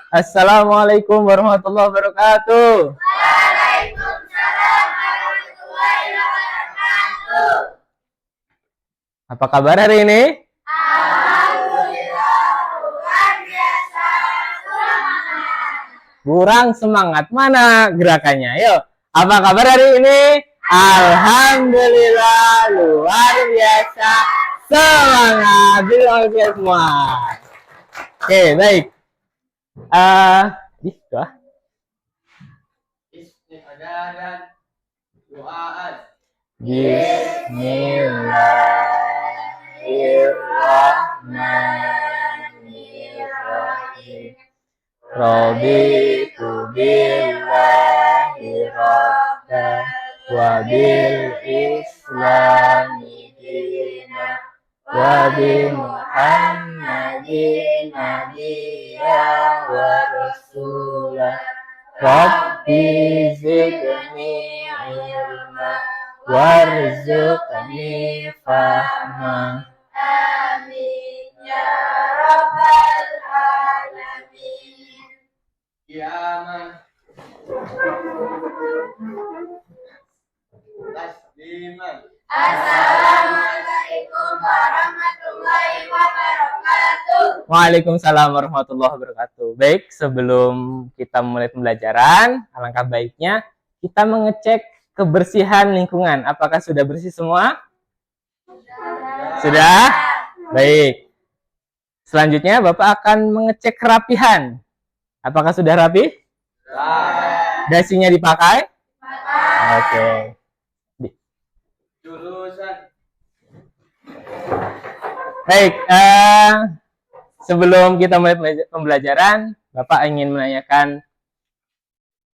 Assalamualaikum warahmatullahi wabarakatuh. Waalaikumsalam warahmatullahi wabarakatuh. Apa kabar hari ini? Alhamdulillah, luar biasa semangat. Kurang semangat. Mana gerakannya? Yuk. Apa kabar hari ini? Alhamdulillah, luar biasa semangat. Bilang semua. Oke, baik. Doa. Bismillahirrahmanirrahim. Raditu billahi rabban wa bil islami dinan wa bi Muhammadin nabiyya wa rasulah. Rabbi zidni ilma warzuqni fahma. Amin ya rabbal alamin. Kiaman tasliman. Assalamualaikum warahmatullahi wabarakatuh. Waalaikumsalam warahmatullahi wabarakatuh. Baik, sebelum kita mulai pembelajaran, alangkah baiknya kita mengecek kebersihan lingkungan. Apakah sudah bersih semua? Sudah? Baik. Selanjutnya Bapak akan mengecek kerapihan. Apakah sudah rapi? Dasinya dipakai? Oke. Jurusan. Baik, sebelum kita mulai pembelajaran, Bapak ingin menanyakan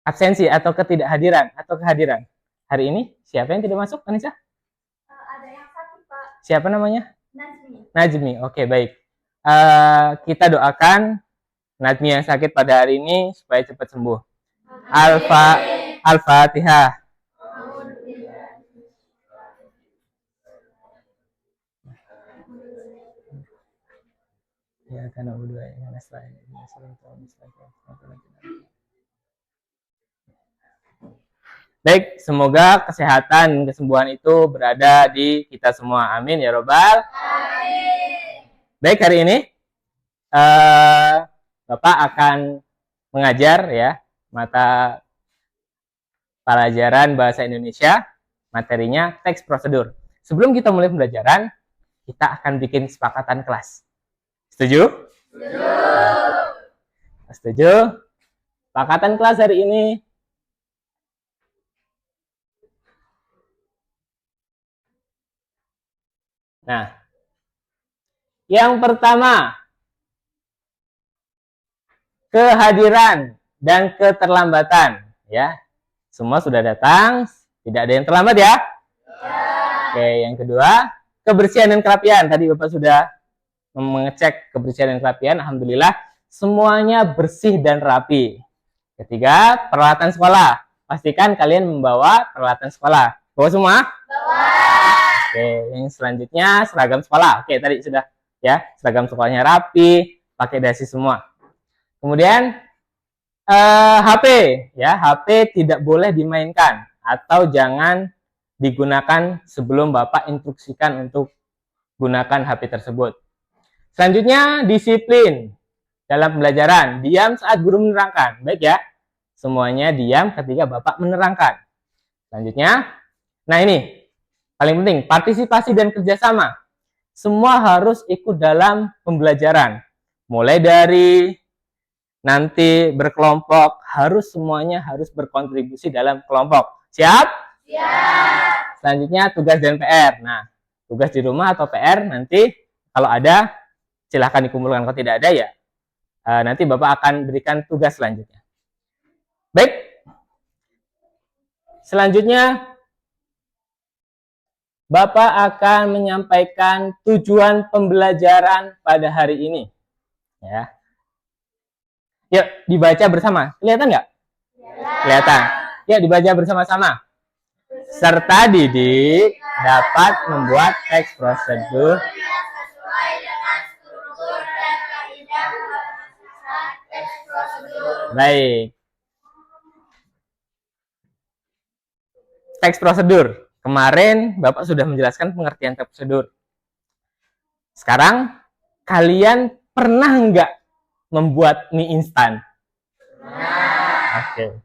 absensi atau ketidakhadiran atau kehadiran. Hari ini siapa yang tidak masuk, Anissa? Ada yang sakit, Pak. Siapa namanya? Najmi. Najmi. Oke, baik. Kita doakan Najmi yang sakit pada hari ini supaya cepat sembuh. Al-Fatihah. Ya, karena berdua yang lain. Baik, semoga kesehatan dan kesembuhan itu berada di kita semua. Amin ya robbal. Amin. Baik, hari ini Bapak akan mengajar ya mata pelajaran bahasa Indonesia, materinya teks prosedur. Sebelum kita mulai pembelajaran, kita akan bikin kesepakatan kelas. Setuju? Setuju? Kesepakatan kelas hari ini. Nah, yang pertama, kehadiran dan keterlambatan, ya. Semua sudah datang, tidak ada yang terlambat ya? Oke, yang kedua, kebersihan dan kerapian. Tadi Bapak sudah mengecek kebersihan dan kerapian, alhamdulillah semuanya bersih dan rapi. Ketiga, peralatan sekolah. Pastikan kalian membawa peralatan sekolah. Bawa semua? Bawa. Oke, yang selanjutnya seragam sekolah. Oke, tadi sudah ya, seragam sekolahnya rapi, pakai dasi semua. Kemudian HP, ya, HP tidak boleh dimainkan atau jangan digunakan sebelum Bapak instruksikan untuk gunakan HP tersebut. Selanjutnya, disiplin dalam pembelajaran. Diam saat guru menerangkan. Baik ya, semuanya diam ketika Bapak menerangkan. Selanjutnya, nah ini paling penting, partisipasi dan kerjasama. Semua harus ikut dalam pembelajaran. Mulai dari nanti berkelompok, semuanya harus berkontribusi dalam kelompok. Siap? Siap. Selanjutnya, tugas dan PR. Nah, tugas di rumah atau PR nanti kalau ada, silahkan dikumpulkan. Kalau tidak ada ya, nanti Bapak akan berikan tugas selanjutnya. Baik. Selanjutnya, Bapak akan menyampaikan tujuan pembelajaran pada hari ini. Ya. Yuk, dibaca bersama. Kelihatan nggak? Kelihatan. Yuk, dibaca bersama-sama. Serta didik dapat membuat teks prosedur yang sesuai dengan struktur dan kaidah pembahasan teks prosedur. Baik. Teks prosedur. Kemarin Bapak sudah menjelaskan pengertian teks prosedur. Sekarang, kalian pernah nggak membuat mie instan? Oke.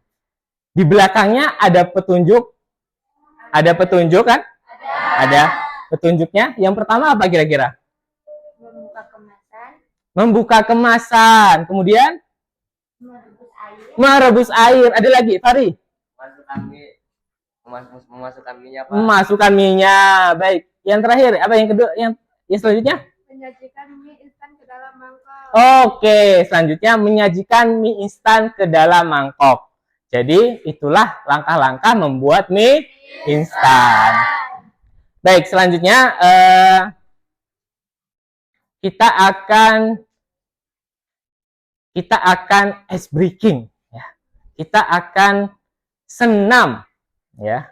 Di belakangnya ada petunjuk. Ada petunjuk kan? Ada petunjuknya. Yang pertama apa kira-kira? Membuka kemasan, Membuka kemasan. Kemudian merebus air, merebus air. Ada lagi, Fari? Masukkan mie. Memasukkan minyak, Pak. Memasukkan minyak. Baik. Yang terakhir, apa yang kedua? Yang selanjutnya? menyajikan mie instan ke dalam mangkok. Oke, selanjutnya menyajikan mie instan ke dalam mangkok. Jadi, itulah langkah-langkah membuat mie instan. Baik, selanjutnya kita akan ice breaking ya. Kita akan senam ya.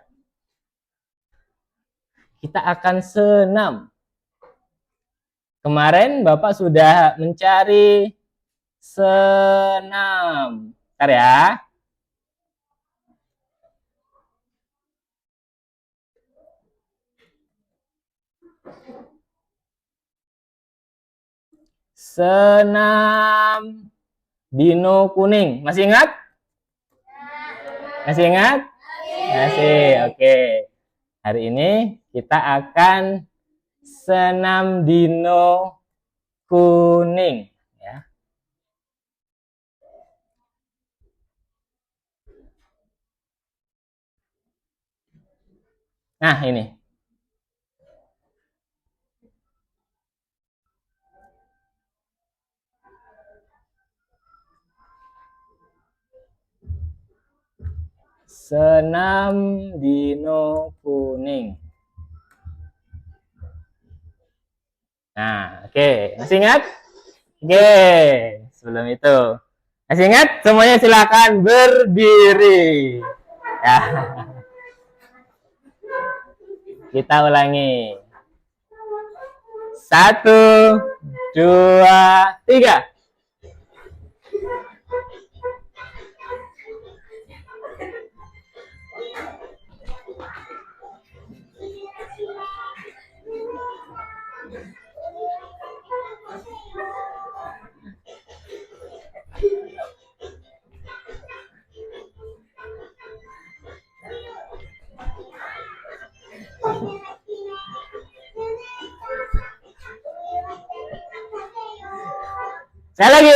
Kita akan senam. Kemarin Bapak sudah mencari senam. Bentar ya. Senam dino kuning. Masih ingat? Masih ingat? Masih. Oke. Hari ini kita akan senam dino kuning ya. Nah, ini. Senam dino kuning. Nah, oke. Masih ingat? Oke. Sebelum itu. Masih ingat? Semuanya silakan berdiri. Ya. Kita ulangi. 1, 2, 3.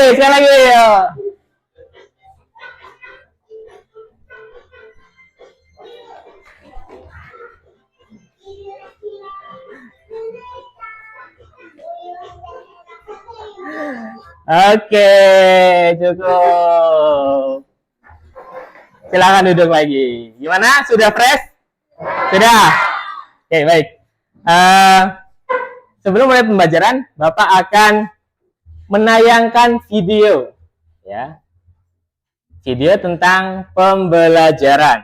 Sekali lagi, yuk. Oke, cukup. Silakan duduk lagi. Gimana? Sudah fresh? Sudah. Oke, baik. Sebelum mulai pembelajaran, Bapak akan menayangkan video, ya, video tentang pembelajaran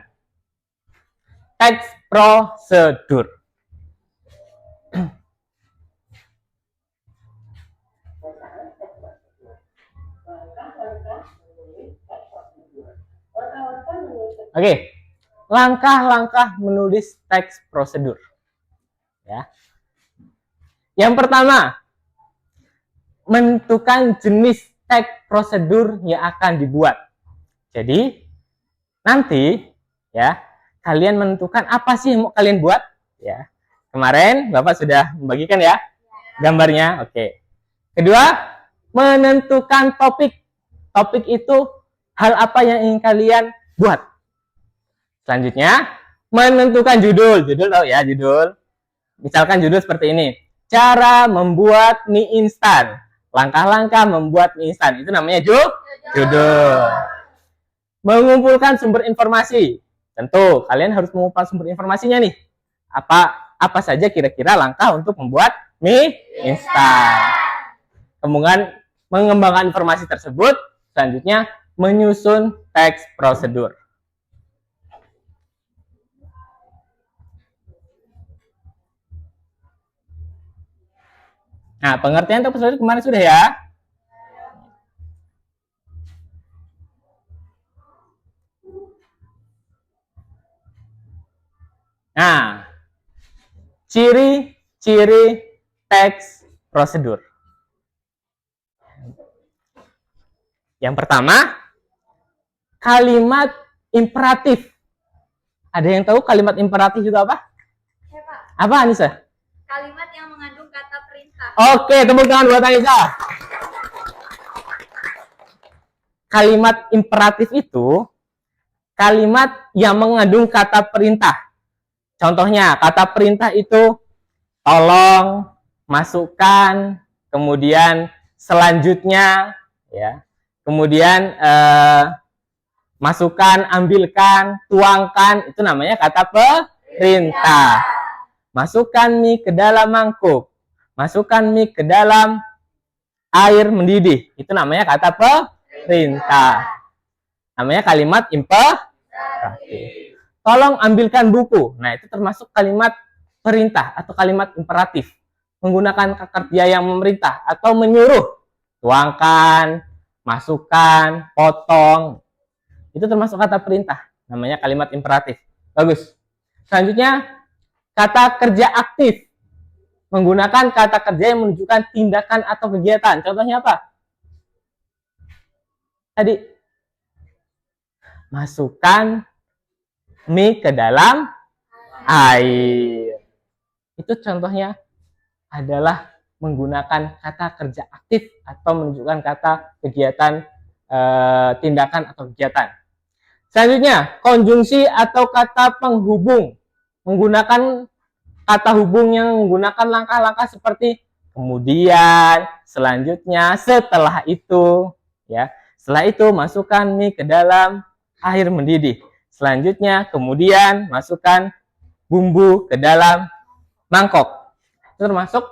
teks prosedur. Oke, langkah-langkah menulis teks prosedur. Ya. Yang pertama, menentukan jenis teks prosedur yang akan dibuat. Jadi, nanti ya, kalian menentukan apa sih yang mau kalian buat, ya. Kemarin Bapak sudah membagikan ya gambarnya. Oke. Kedua, menentukan topik. Topik itu hal apa yang ingin kalian buat. Selanjutnya, menentukan judul. Judul tahu ya, judul. Misalkan judul seperti ini. Cara membuat mie instan. Langkah-langkah membuat mie instan. Itu namanya judul. Mengumpulkan sumber informasi. Tentu, kalian harus mengumpulkan sumber informasinya nih. Apa saja kira-kira langkah untuk membuat mie instan. Kemudian mengembangkan informasi tersebut. Selanjutnya, menyusun teks prosedur. Nah, pengertian teks prosedur kemarin sudah ya. Nah, ciri-ciri teks prosedur. Yang pertama, kalimat imperatif. Ada yang tahu kalimat imperatif itu apa? Ya, Pak. Apa, Anissa? Kalimat yang mengandung kata perintah. Oke, tepuk tangan buat Anissa. Kalimat imperatif itu kalimat yang mengandung kata perintah. Contohnya, kata perintah itu tolong, masukkan, kemudian selanjutnya, ya. Kemudian masukkan, ambilkan, tuangkan, itu namanya kata perintah. Masukkan mie ke dalam mangkuk. Masukkan mie ke dalam air mendidih. Itu namanya kata perintah. Namanya kalimat imperatif. Tolong ambilkan buku. Nah, itu termasuk kalimat perintah atau kalimat imperatif. Menggunakan kata kerja yang memerintah atau menyuruh. Tuangkan, masukkan, potong. Itu termasuk kata perintah. Namanya kalimat imperatif. Bagus. Selanjutnya, kata kerja aktif. Menggunakan kata kerja yang menunjukkan tindakan atau kegiatan. Contohnya apa? Tadi. Masukkan mie ke dalam air. Itu contohnya adalah menggunakan kata kerja aktif atau menunjukkan kata kegiatan, tindakan atau kegiatan. Selanjutnya, konjungsi atau kata penghubung. Menggunakan kata hubung yang menggunakan langkah-langkah seperti kemudian, selanjutnya, setelah itu, ya. Setelah itu masukkan mie ke dalam air mendidih. Selanjutnya, kemudian masukkan bumbu ke dalam mangkok. Itu termasuk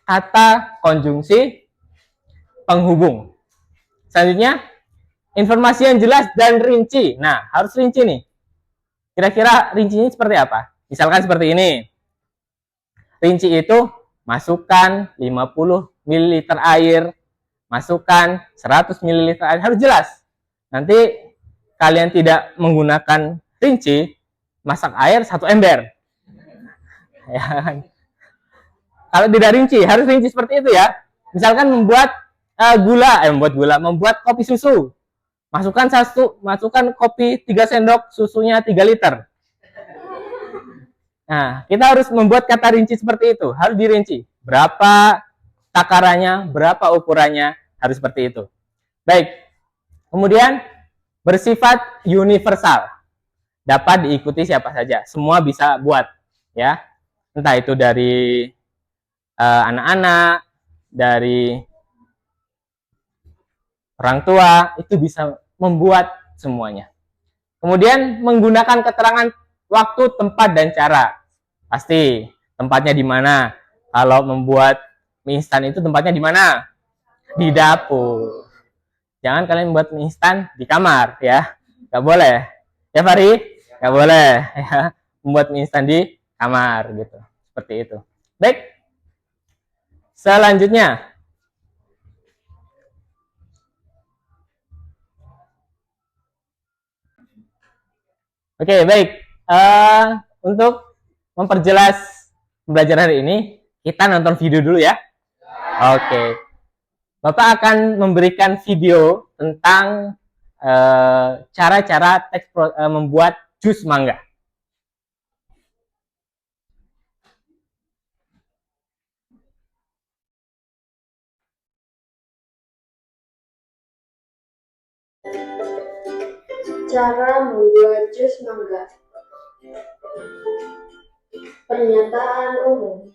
kata konjungsi penghubung. Selanjutnya, informasi yang jelas dan rinci. Nah, harus rinci nih. Kira-kira rincinya seperti apa? Misalkan seperti ini. Rinci itu masukkan 50 ml air, masukkan 100 ml air. Harus jelas. Nanti kalian tidak menggunakan rinci, masak air 1 ember. Ya. Kalau tidak rinci, harus rinci seperti itu ya. Misalkan membuat membuat kopi susu. Masukkan kopi 3 sendok, susunya 3 liter. Nah, kita harus membuat kata rinci seperti itu. Harus dirinci. Berapa takarannya, berapa ukurannya, harus seperti itu. Baik. Kemudian, bersifat universal. Dapat diikuti siapa saja. Semua bisa buat. Ya. Entah itu dari anak-anak, dari orang tua, itu bisa membuat semuanya. Kemudian menggunakan keterangan waktu, tempat, dan cara. Pasti tempatnya di mana. Kalau membuat mie instan itu tempatnya di mana? Di dapur. Jangan kalian buat mie instan di kamar ya. Gak boleh. Ya Fari? Gak boleh ya. Membuat mie instan di kamar gitu. Seperti itu. Baik. Selanjutnya, oke, baik. Untuk memperjelas pembelajaran hari ini, kita nonton video dulu ya. Oke. Bapak akan memberikan video tentang cara-cara membuat jus mangga. Cara membuat jus mangga. Pernyataan umum.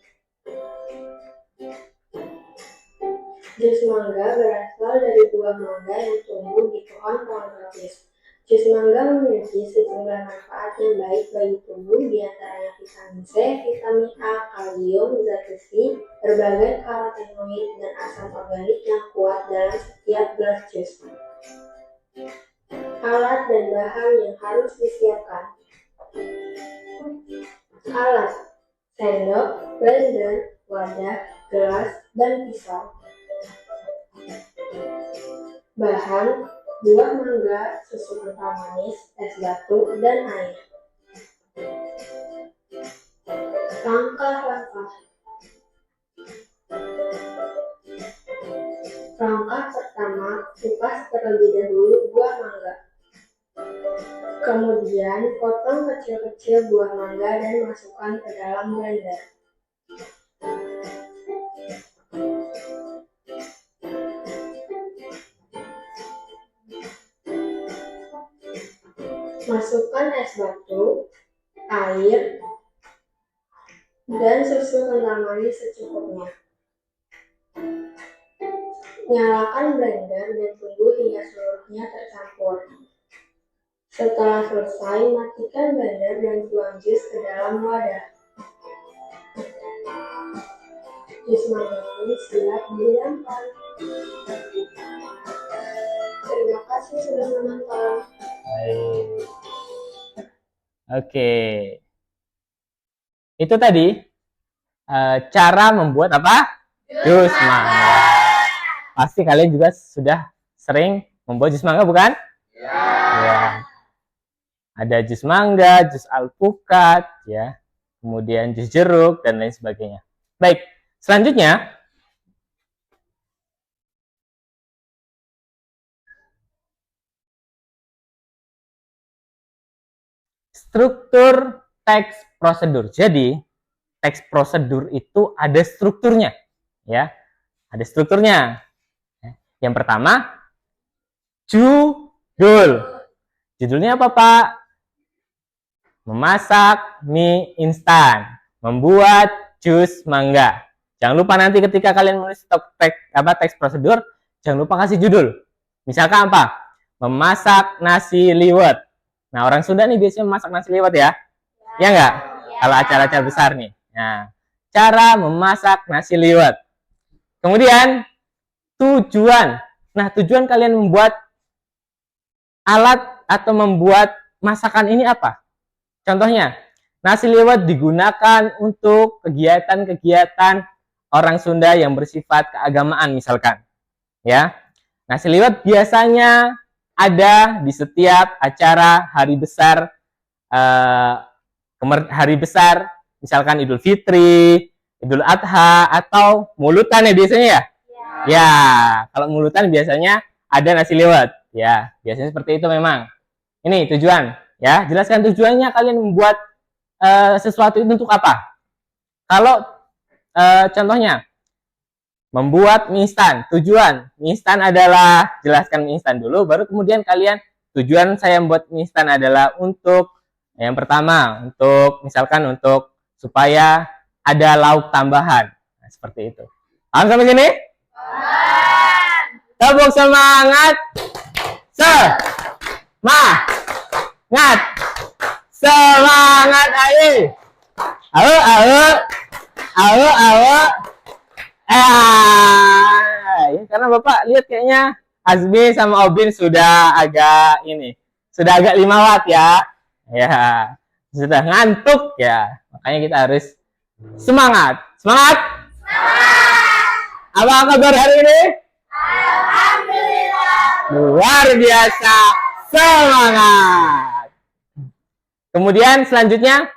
Jus mangga berasal dari buah mangga yang tumbuh di pohon-pohon tropis. Jus mangga memiliki sejumlah manfaat yang baik bagi tubuh, diantaranya vitamin C, vitamin A, kalium, zat besi, berbagai karotenoid, dan asam organik yang kuat dalam setiap gelas jus. Alat dan bahan yang harus disiapkan. Alat: sendok, blender, wadah, gelas, dan pisau. Bahan: buah mangga, susu kental manis, es batu, dan air. Langkah-langkah. Langkah pertama, kupas terlebih dahulu buah mangga. Kemudian, potong kecil-kecil buah mangga dan masukkan ke dalam blender. Masukkan es batu, air, dan susu kental manis secukupnya. Nyalakan blender dan tunggu hingga seluruhnya tercampur. Setelah selesai, matikan blender dan tuang jus ke dalam wadah. Jus mangga pun siap dihidangkan. Terima kasih sudah menonton. Baik. Oke. Itu tadi cara membuat apa? Jus mangga. Pasti kalian juga sudah sering membuat jus mangga, bukan? Ya. Ada jus mangga, jus alpukat, ya. Kemudian jus jeruk dan lain sebagainya. Baik, selanjutnya struktur teks prosedur. Jadi, teks prosedur itu ada strukturnya, ya. Ada strukturnya. Yang pertama, judul. Judulnya apa, Pak? Memasak mie instan, membuat jus mangga. Jangan lupa nanti ketika kalian menulis teks prosedur, jangan lupa kasih judul. Misalkan apa? Memasak nasi liwet. Nah, orang Sunda nih biasanya memasak nasi liwet ya. Ya enggak? Kalau acara-acara besar nih. Nah, cara memasak nasi liwet. Kemudian tujuan. Nah, tujuan kalian membuat alat atau membuat masakan ini apa? Contohnya, nasi liwet digunakan untuk kegiatan-kegiatan orang Sunda yang bersifat keagamaan misalkan. Ya. Nasi liwet biasanya ada di setiap acara hari besar misalkan Idul Fitri, Idul Adha atau mulutan ya biasanya ya. Ya, kalau mulutan biasanya ada nasi liwet. Ya, biasanya seperti itu memang. Ini tujuan. Ya, jelaskan tujuannya kalian membuat sesuatu itu untuk apa. Kalau contohnya membuat mie instan, tujuan mie instan adalah jelaskan mie instan dulu, baru kemudian kalian tujuan saya membuat mie instan adalah untuk yang pertama untuk misalkan untuk supaya ada lauk tambahan. Nah, seperti itu. Paham sampai sini? Tepuk semangat. Semangat ayo. Ya, karena Bapak lihat kayaknya Azmi sama Obin sudah agak 5 watt ya. Ya, sudah ngantuk ya. Makanya kita harus semangat. Semangat. Apa kabar hari ini? Alhamdulillah. Luar biasa. Semangat. Kemudian selanjutnya,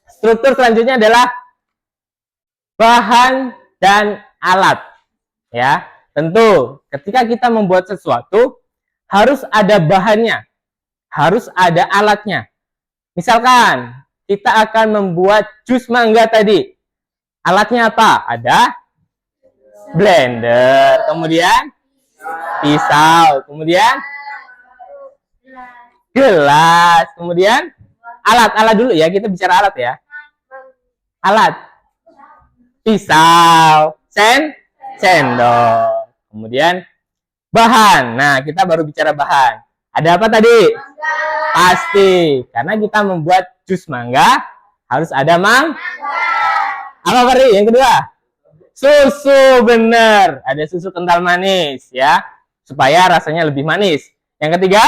struktur selanjutnya adalah bahan dan alat. Ya, tentu ketika kita membuat sesuatu harus ada bahannya, harus ada alatnya. Misalkan kita akan membuat jus mangga tadi. Alatnya apa? Ada blender, kemudian pisau, kemudian gelas, kemudian alat dulu ya, kita bicara alat ya. Alat, pisau, sendok, kemudian bahan. Nah, kita baru bicara bahan. Ada apa tadi? Pasti, karena kita membuat jus mangga harus ada mangga. Apa tadi? Yang kedua, susu, bener. Ada susu kental manis ya, supaya rasanya lebih manis. Yang ketiga,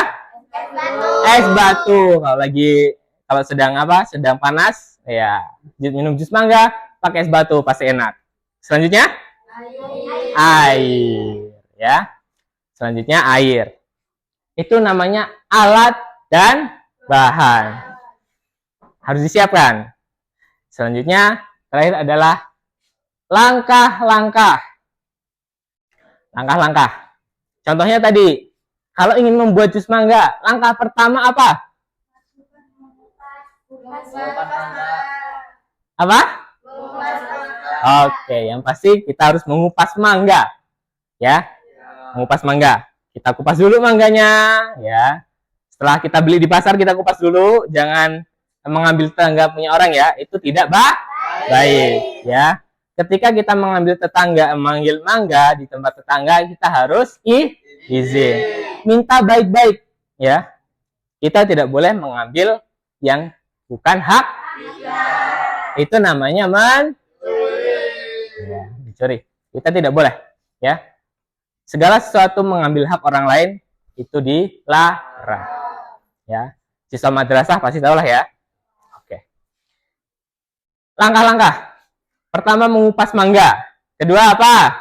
es batu. Kalau sedang panas ya, minum jus mangga pakai es batu pasti enak. Selanjutnya air ya. Selanjutnya air. Itu namanya alat dan bahan. Harus disiapkan. Selanjutnya terakhir adalah langkah-langkah. Langkah-langkah. Contohnya tadi, kalau ingin membuat jus mangga, langkah pertama apa? Apa? Oke, yang pasti kita harus mengupas mangga. Ya, mengupas mangga. Kita kupas dulu mangganya, ya. Setelah kita beli di pasar, kita kupas dulu. Jangan mengambil tetangga punya orang ya, itu tidak baik, ya. Ketika kita mengambil tetangga, memanggil mangga di tempat tetangga, kita harus izin. Minta baik-baik, ya. Kita tidak boleh mengambil yang bukan hak. Itu namanya ya, dicuri. Kita tidak boleh, ya. Segala sesuatu mengambil hak orang lain itu dilarang. Ya. Siswa madrasah pasti tahu lah ya. Oke. Langkah-langkah. Pertama mengupas mangga. Kedua apa?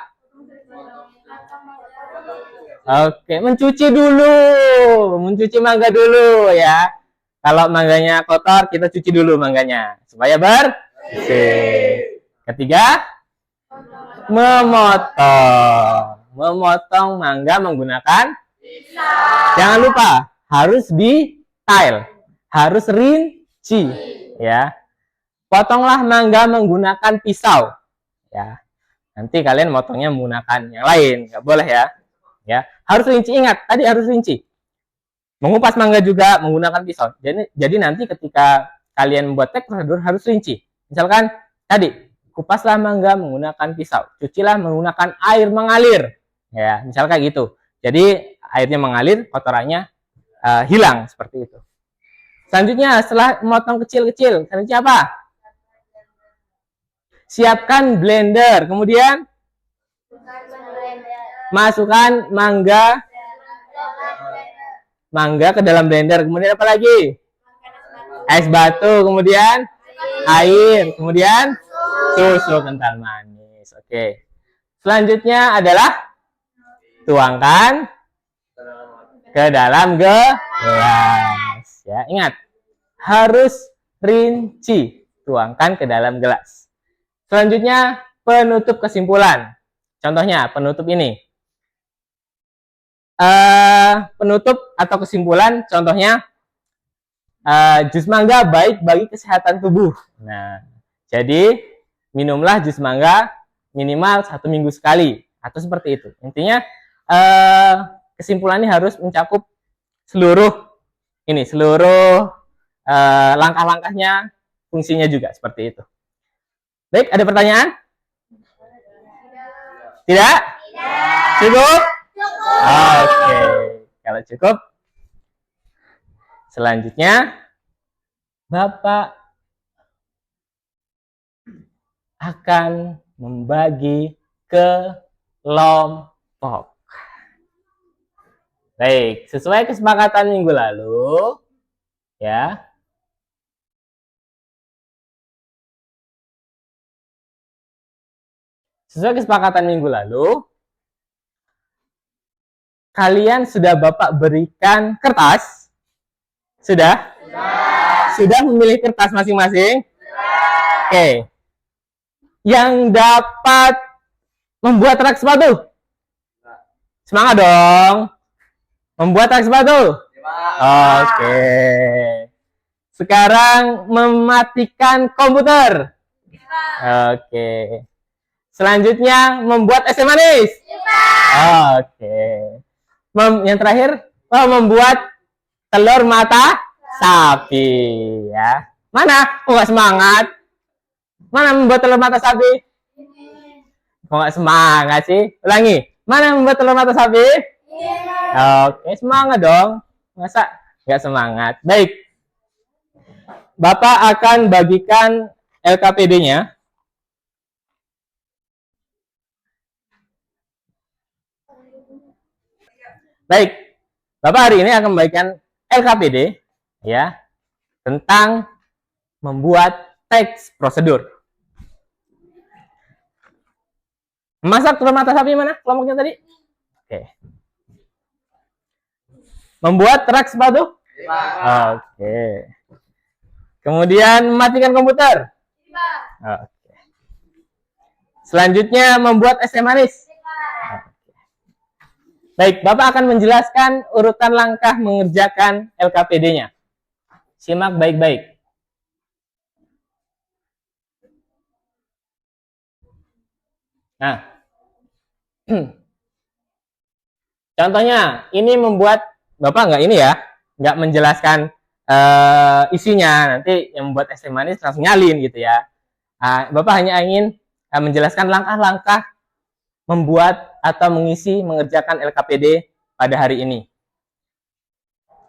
Oke, mencuci dulu. Mencuci mangga dulu ya. Kalau mangganya kotor, kita cuci dulu mangganya supaya bersih. Ketiga, memotong. Memotong mangga menggunakan pisau. Jangan lupa, harus detail, harus rinci ya. Potonglah mangga menggunakan pisau. Ya. Nanti kalian motongnya menggunakan yang lain, nggak boleh ya. Ya, harus rinci, ingat, tadi harus rinci. Mengupas mangga juga menggunakan pisau. Jadi nanti ketika kalian membuat teks prosedur harus rinci. Misalkan tadi, kupaslah mangga menggunakan pisau, cucilah menggunakan air mengalir. Ya, misal kayak gitu. Jadi airnya mengalir, kotorannya hilang seperti itu. Selanjutnya setelah memotong kecil-kecil, selanjutnya apa? Siapkan blender, kemudian masukkan mangga ke dalam blender. Kemudian apa lagi? Es batu, kemudian air, kemudian susu kental manis. Oke. Selanjutnya adalah tuangkan ke dalam gelas. Ya, ingat, harus rinci. Tuangkan ke dalam gelas. Selanjutnya, penutup kesimpulan. Contohnya, penutup ini. Penutup atau kesimpulan, contohnya, jus mangga baik bagi kesehatan tubuh. Nah, jadi minumlah jus mangga minimal 1 minggu sekali. Atau seperti itu. Intinya, kesimpulannya harus mencakup seluruh langkah-langkahnya, fungsinya juga seperti itu. Baik, ada pertanyaan? Tidak? Cukup? Oke, kalau cukup, selanjutnya Bapak akan membagi kelompok. Baik, sesuai kesepakatan minggu lalu, ya. Sesuai kesepakatan minggu lalu, kalian sudah Bapak berikan kertas? Sudah? Sudah memilih kertas masing-masing? Oke. Yang dapat membuat rak sepatu? Semangat dong. Membuat rak sepatu? Oke. Sekarang mematikan komputer? Oke. Selanjutnya membuat es teh manis? Oke. Yang terakhir membuat telur mata sapi ya. Mana? Kok nggak semangat? Mana membuat telur mata sapi? Kok nggak semangat sih? Ulangi. Mana membuat telur mata sapi? Oke, semangat dong. Masa nggak semangat? Baik. Bapak akan bagikan LKPD-nya. Baik, Bapak hari ini akan membagikan LKPD ya tentang membuat teks prosedur. Memasak telur mata sapi mana kelompoknya tadi? Oke. Membuat rak sepatu? Oke. Kemudian mematikan komputer? Oke. Selanjutnya membuat es teh manis. Baik, Bapak akan menjelaskan urutan langkah mengerjakan LKPD-nya. Simak baik-baik. Nah, contohnya, ini membuat, Bapak nggak ini ya, nggak menjelaskan isinya, nanti yang membuat es teh manis langsung nyalin gitu ya. Bapak hanya ingin menjelaskan langkah-langkah membuat atau mengerjakan LKPD pada hari ini.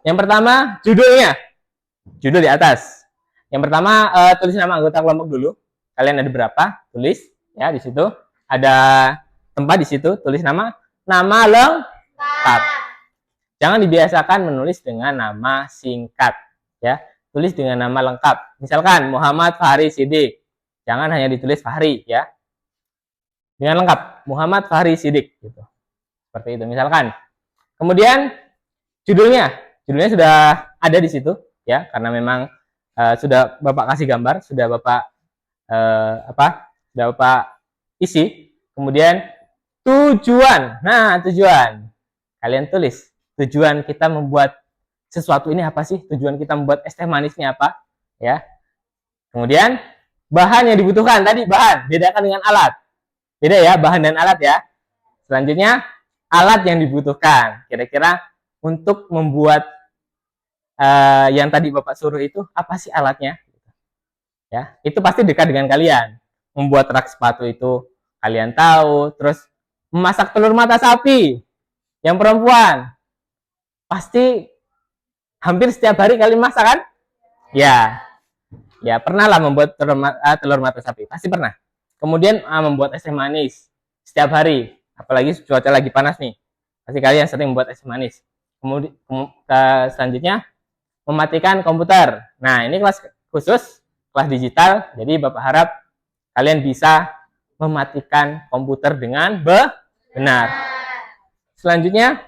Yang pertama, judulnya. Judul di atas. Yang pertama, tulis nama anggota kelompok dulu. Kalian ada berapa? Tulis ya di situ. Ada tempat di situ, tulis nama lengkap. Jangan dibiasakan menulis dengan nama singkat ya. Tulis dengan nama lengkap. Misalkan Muhammad Fahri Sidik. Jangan hanya ditulis Fahri ya. Dengan lengkap, Muhammad Fahri Sidik gitu. Seperti itu misalkan. Kemudian judulnya sudah ada di situ ya, karena memang sudah Bapak kasih gambar, sudah Bapak sudah Bapak isi. Kemudian tujuan. Nah, tujuan. Kalian tulis tujuan kita membuat sesuatu ini apa sih? Tujuan kita membuat es teh manis ini apa? Ya. Kemudian bahan yang dibutuhkan tadi, bahan bedakan dengan alat. Beda ya, bahan dan alat ya. Selanjutnya, alat yang dibutuhkan. Kira-kira untuk membuat yang tadi Bapak suruh itu, apa sih alatnya? Ya, itu pasti dekat dengan kalian. Membuat rak sepatu itu kalian tahu. Terus memasak telur mata sapi. Yang perempuan, pasti hampir setiap hari kalian masak kan? Ya, ya pernah lah membuat telur mata sapi. Pasti pernah. Kemudian membuat es teh manis setiap hari, apalagi cuaca lagi panas nih, pasti kalian sering membuat es teh manis. Kemudian selanjutnya mematikan komputer. Nah, ini kelas khusus, kelas digital, jadi Bapak harap kalian bisa mematikan komputer dengan benar. Selanjutnya,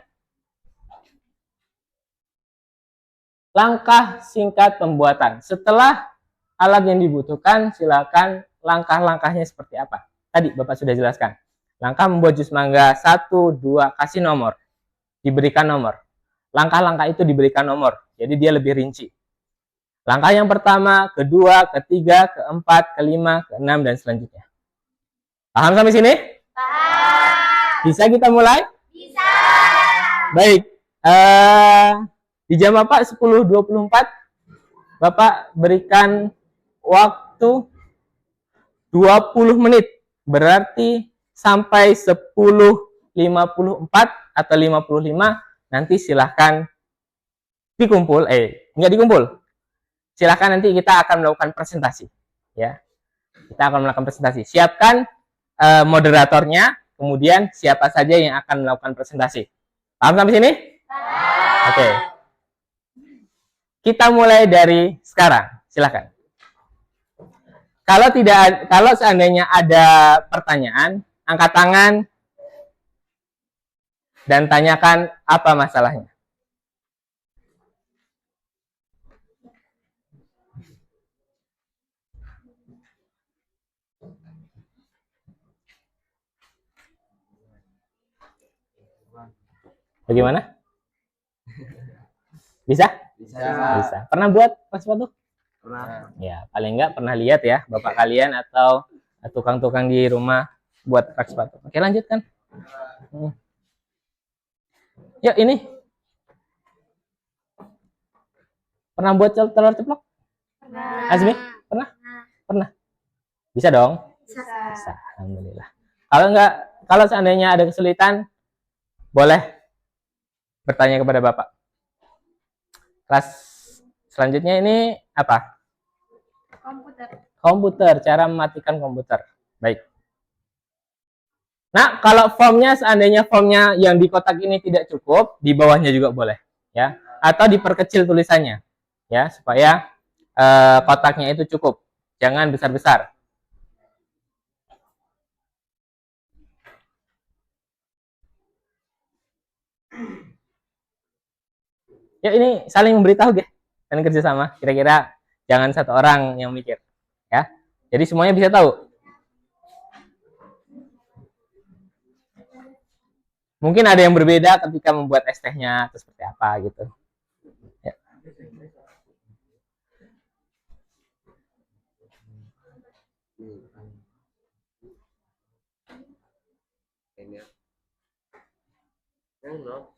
langkah singkat pembuatan. Setelah alat yang dibutuhkan, silakan langkah-langkahnya seperti apa. Tadi Bapak sudah jelaskan. Langkah membuat jus mangga 1, 2, kasih nomor. Diberikan nomor. Langkah-langkah itu diberikan nomor. Jadi dia lebih rinci. Langkah yang pertama, kedua, ketiga, keempat, kelima, keenam, dan selanjutnya. Paham sampai sini? Paham. Bisa kita mulai? Bisa. Baik. Di jam Bapak 10.24, Bapak berikan waktu 20 menit, berarti sampai 10.54 atau 55, nanti silahkan dikumpul, enggak dikumpul. Silahkan nanti kita akan melakukan presentasi. Ya, kita akan melakukan presentasi. Siapkan moderatornya, kemudian siapa saja yang akan melakukan presentasi. Paham sampai sini? Paham. Oke. Kita mulai dari sekarang, silahkan. Kalau seandainya ada pertanyaan, angkat tangan dan tanyakan apa masalahnya. Bagaimana? Bisa? Bisa. Pernah buat sepatu? Pernah. Ya, paling enggak pernah lihat ya Bapak kalian atau tukang-tukang di rumah buat rak sepatu. Oke, lanjutkan. Yuk, ini. Pernah buat telur ceplok? Pernah. Azmi? Pernah? Pernah. Bisa dong? Bisa. Alhamdulillah. Kalau seandainya ada kesulitan, boleh bertanya kepada Bapak. Kelas selanjutnya ini apa? Komputer, cara mematikan komputer. Baik. Nah, kalau formnya seandainya formnya yang di kotak ini tidak cukup, di bawahnya juga boleh, ya. Atau diperkecil tulisannya, ya, supaya kotaknya itu cukup. Jangan besar-besar. Ya, ini saling memberitahu, ya, dan kerjasama. Kira-kira jangan satu orang yang mikir, ya. Jadi semuanya bisa tahu. Mungkin ada yang berbeda ketika membuat es tehnya atau seperti apa gitu. Ya. Ini yang no.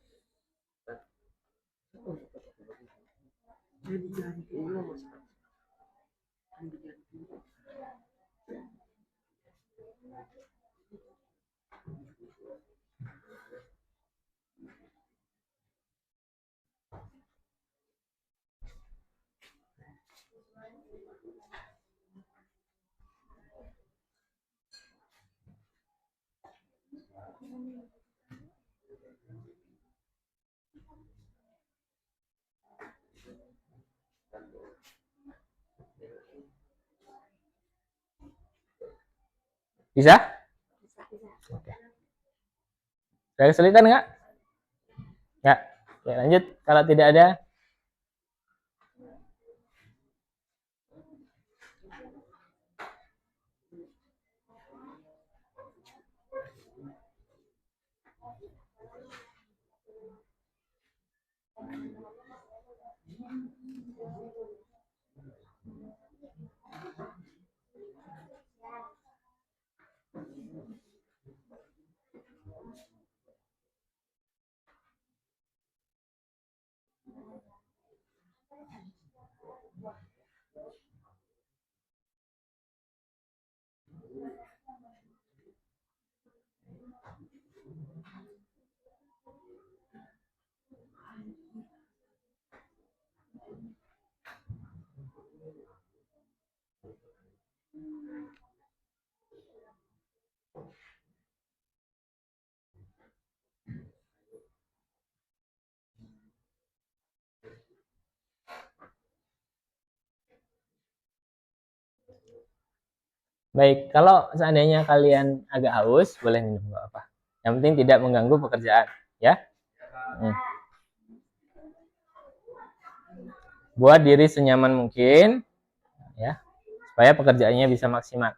Bisa? Bisa, bisa. Oke. Ada kesulitan nggak? Ya. Oke, lanjut. Kalau tidak ada, baik. Kalau seandainya kalian agak haus, boleh minum, nggak apa. Yang penting tidak mengganggu pekerjaan, ya. Buat diri senyaman mungkin, ya, supaya pekerjaannya bisa maksimal.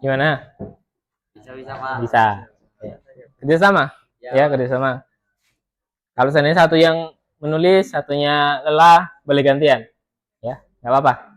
Gimana? Bisa Pak. Bisa. Ya. Kerjasama? Ya, kerjasama. Kalau seandainya satu yang menulis, satunya lelah, boleh gantian. Ya, nggak apa-apa.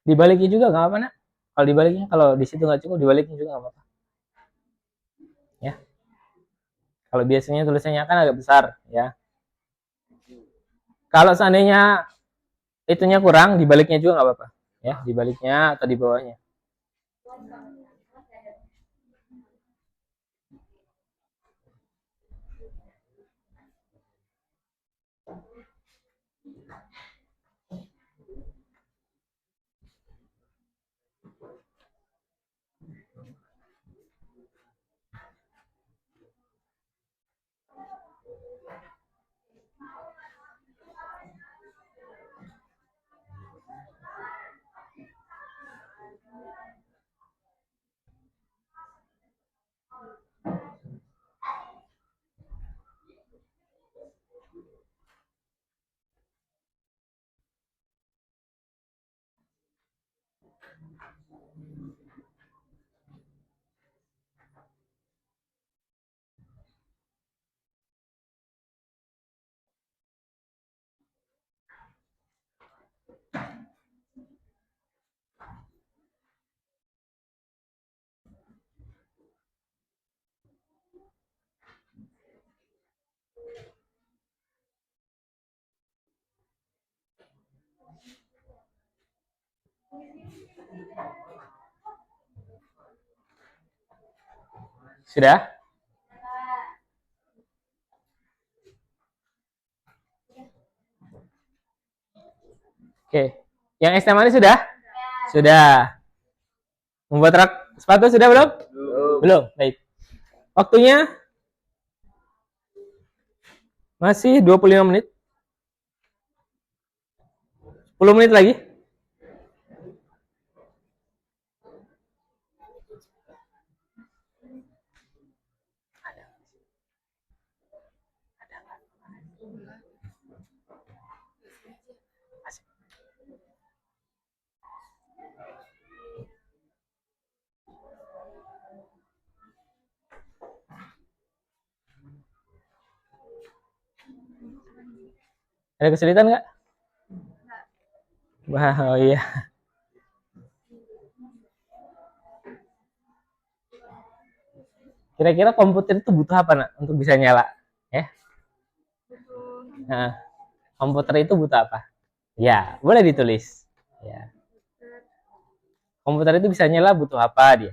Dibalikin juga nggak apa-apa, nak. Kalau dibaliknya, kalau di situ nggak cukup, dibalikin juga nggak apa-apa. Ya. Kalau biasanya tulisannya kan agak besar, ya. Kalau seandainya itunya kurang, dibaliknya juga nggak apa-apa. Ya, dibaliknya atau di bawahnya. Sudah? Oke. Yang ekstremal sudah? Sudah. Membuat rak sepatu sudah belum? Belum. Baik. Waktunya masih 25 menit. 10 menit lagi. Ada kesulitan nggak? Wah, oh iya. Kira-kira komputer itu butuh apa, nak, untuk bisa nyala? Ya. Nah, komputer itu butuh apa? Ya, boleh ditulis. Ya. Komputer itu bisa nyala butuh apa dia?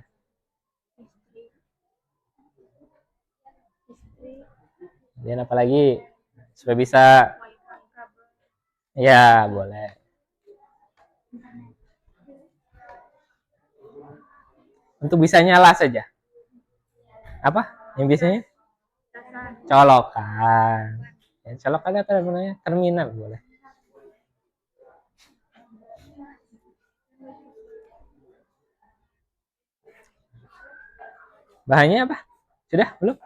Dan apa lagi? Supaya bisa. Ya, boleh. Untuk bisa nyala saja. Apa? Yang biasanya? Colokan. Ya, colokan apa namanya? Terminal boleh. Bahannya apa? Sudah? Belum?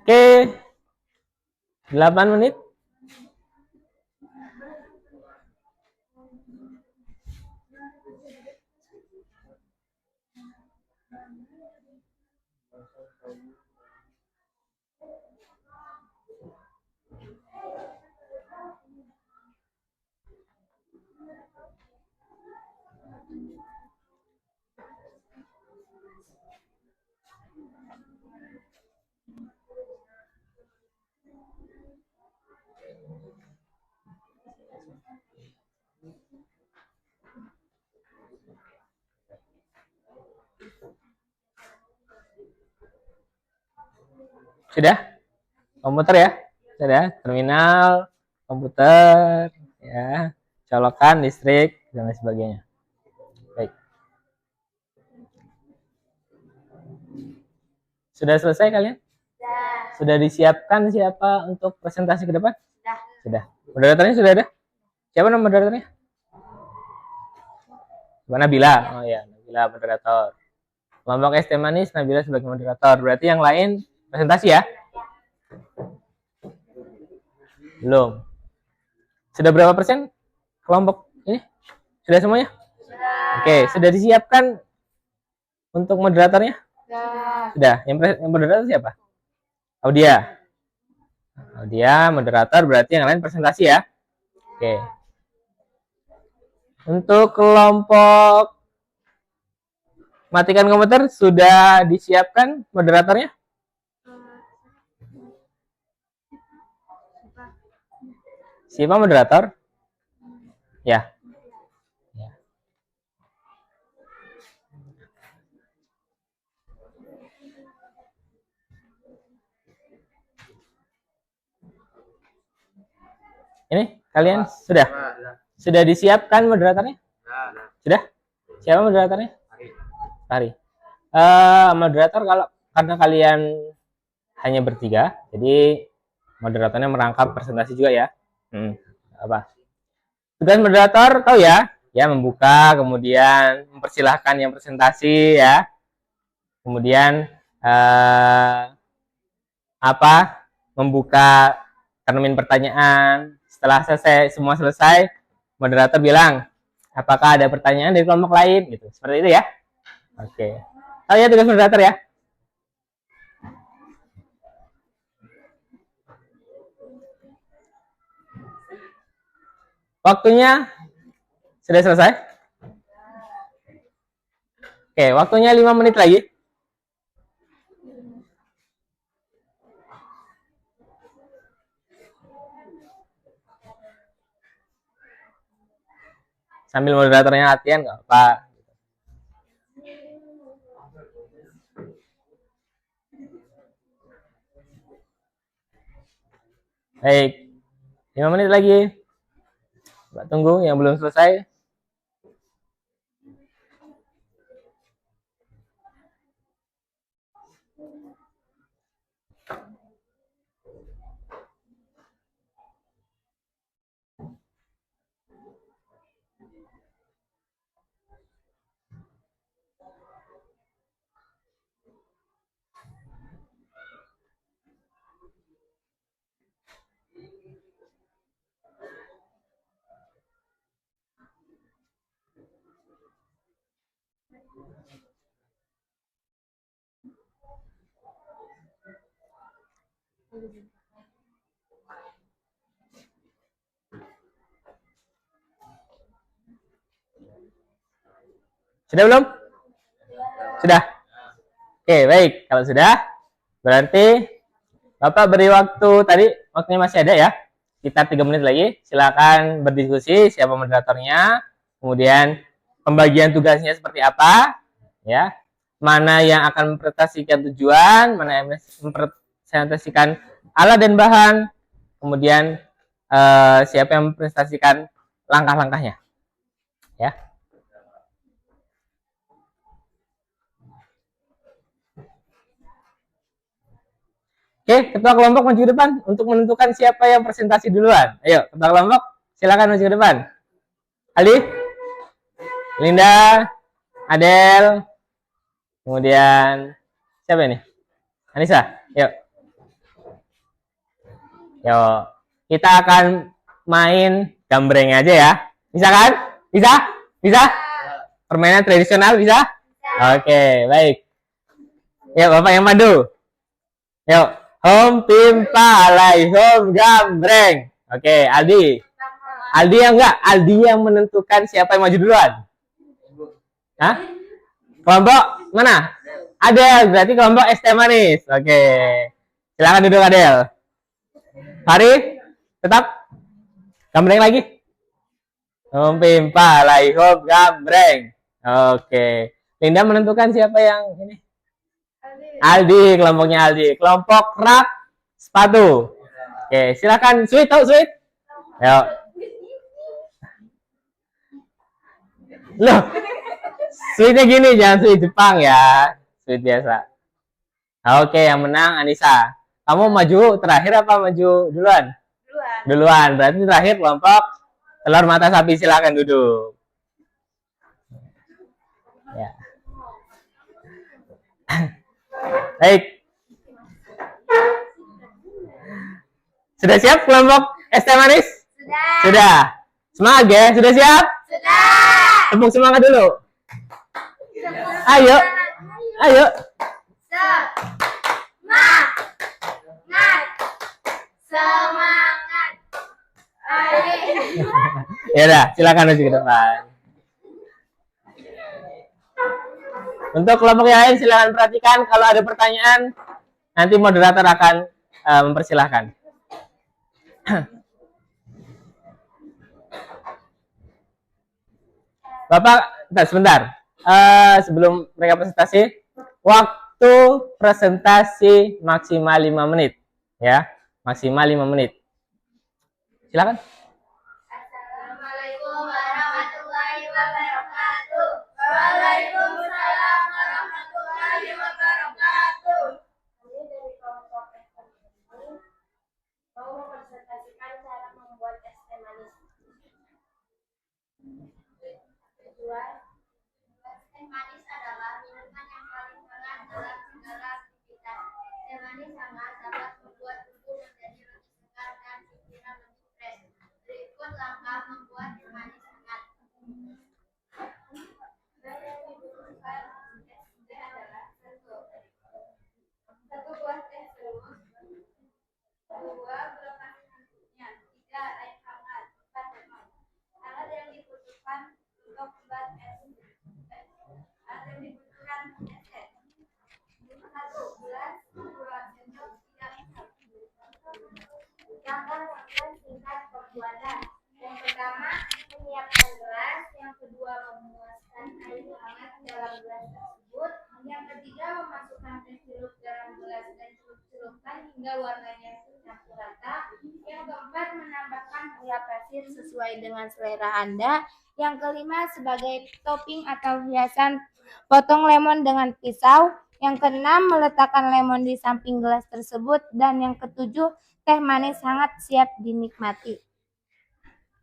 Oke. 8 menit. Sudah? Komputer ya? Sudah? Terminal, komputer, ya, colokan, listrik, dan lain sebagainya. Baik. Sudah selesai kalian? Sudah disiapkan siapa untuk presentasi ke depan? Sudah. Moderatornya sudah ada? Siapa nama moderatornya? Nabila. Oh ya, Nabila moderator. Kelompok es teh manis, Nabila sebagai moderator. Berarti yang lain presentasi ya? Belum. Sudah berapa persen kelompok ini? Sudah semuanya? Oke, sudah disiapkan untuk moderatornya? Sudah. Yang moderator siapa? Audia. Audia, moderator, berarti yang lain presentasi ya. Oke. Untuk kelompok matikan komputer sudah disiapkan moderatornya? Siapa moderator? Ya. Ini kalian sudah disiapkan moderatornya? Sudah? Siapa moderatornya? Hari. Moderator kalau karena kalian hanya bertiga, jadi moderatornya merangkap presentasi juga ya. Apa? Tugas moderator tahu ya? Ya, membuka, kemudian mempersilahkan yang presentasi ya. Kemudian membuka termin pertanyaan. Setelah semua selesai, moderator bilang, apakah ada pertanyaan dari kelompok lain gitu. Seperti itu ya. Oke. Tahu ya tugas moderator ya? Waktunya sudah selesai? Oke, waktunya 5 menit lagi. Sambil moderatornya latihan nggak apa. Baik, 5 menit lagi. Coba tunggu yang belum selesai. Sudah belum? Sudah? Oke, baik. Kalau sudah, berarti Bapak beri waktu tadi, waktunya masih ada ya. Sekitar 3 menit lagi. Silakan berdiskusi siapa moderatornya, kemudian pembagian tugasnya seperti apa, ya. Mana yang akan mempresentasikan tujuan, mana yang mempresentasikan alat dan bahan, kemudian siapa yang mempresentasikan langkah-langkahnya, ya. Oke, ketua kelompok maju ke depan untuk menentukan siapa yang presentasi duluan. Ayo, ketua kelompok, silakan maju ke depan. Ali, Linda, Adel, kemudian siapa ini? Anissa, yuk. Yuk, kita akan main gambreng aja ya. Bisa kan? Bisa? Bisa? Permainan tradisional bisa? Oke, baik. Yuk, Bapak yang maju. Yuk. Home pimpa lai home gambreng. Oke, Aldi. Aldi yang enggak? Aldi yang menentukan siapa yang maju duluan. Hah? Kelompok mana? Adel, berarti kelompok es teh manis. Oke. Silakan duduk Adel. Hari, tetap gambreng lagi. Home pimpa lai home gambreng. Oke. Linda menentukan siapa yang ini? Aldi, kelompoknya Aldi. Kelompok rak sepatu. Oke, silakan. Sweet, tahu Sweet? Yuk. Loh, Sweetnya gini, jangan Sweet Jepang ya. Sweet biasa. Oke, yang menang Anissa. Kamu maju terakhir apa maju duluan? Duluan. Berarti terakhir kelompok telur mata sapi, silakan duduk. Ya. Baik. Sudah siap kelompok Es teh manis? Sudah. Sudah. Semangat ya, sudah siap? Sudah. Tepuk semangat dulu. Ayo. Ayo. Semangat. Ayo. Ya udah, silakan maju ke depan. Untuk kelompok yang lain silakan perhatikan kalau ada pertanyaan nanti moderator akan mempersilahkan. Bapak, sebentar. Sebelum mereka presentasi, waktu presentasi maksimal 5 menit, ya, maksimal 5 menit. Silakan. Assalamualaikum warahmatullahi wabarakatuh. Waalaikumsalam warahmatullahi wabarakatuh. Kami dari kelompok ekonomi mau mempresentasikan cara membuat es teh manis. Tujuan es teh manis adalah minuman yang paling hangat dalam segala aktivitas. Teh manis hangat dapat membuat tubuh menjadi lebih segar dan pikiran lebih fresh. Berikut langkah membuat teh manis hangat. Bahan yang dibutuhkan es teh adalah satu buah teh serut, 2 gelas susunya, 3 air hangat, 4 lemon. Alat yang dibutuhkan untuk membuat es teh. Alat yang dibutuhkan es teh. 1 gelas, 2 sendok, 3 cup. Langkah rangkaian singkat pembuatan. Yang pertama, menyiapkan gelas. Yang kedua, memuaskan air hangat dalam gelas tersebut. Yang ketiga, memasukkan teh sirup dalam gelas dan celupkan hingga warnanya tercampur rata. Yang keempat, menambahkan gula pasir sesuai dengan selera Anda. Yang kelima, sebagai topping atau hiasan, potong lemon dengan pisau. Yang keenam, meletakkan lemon di samping gelas tersebut. Dan yang ketujuh, teh manis hangat siap dinikmati.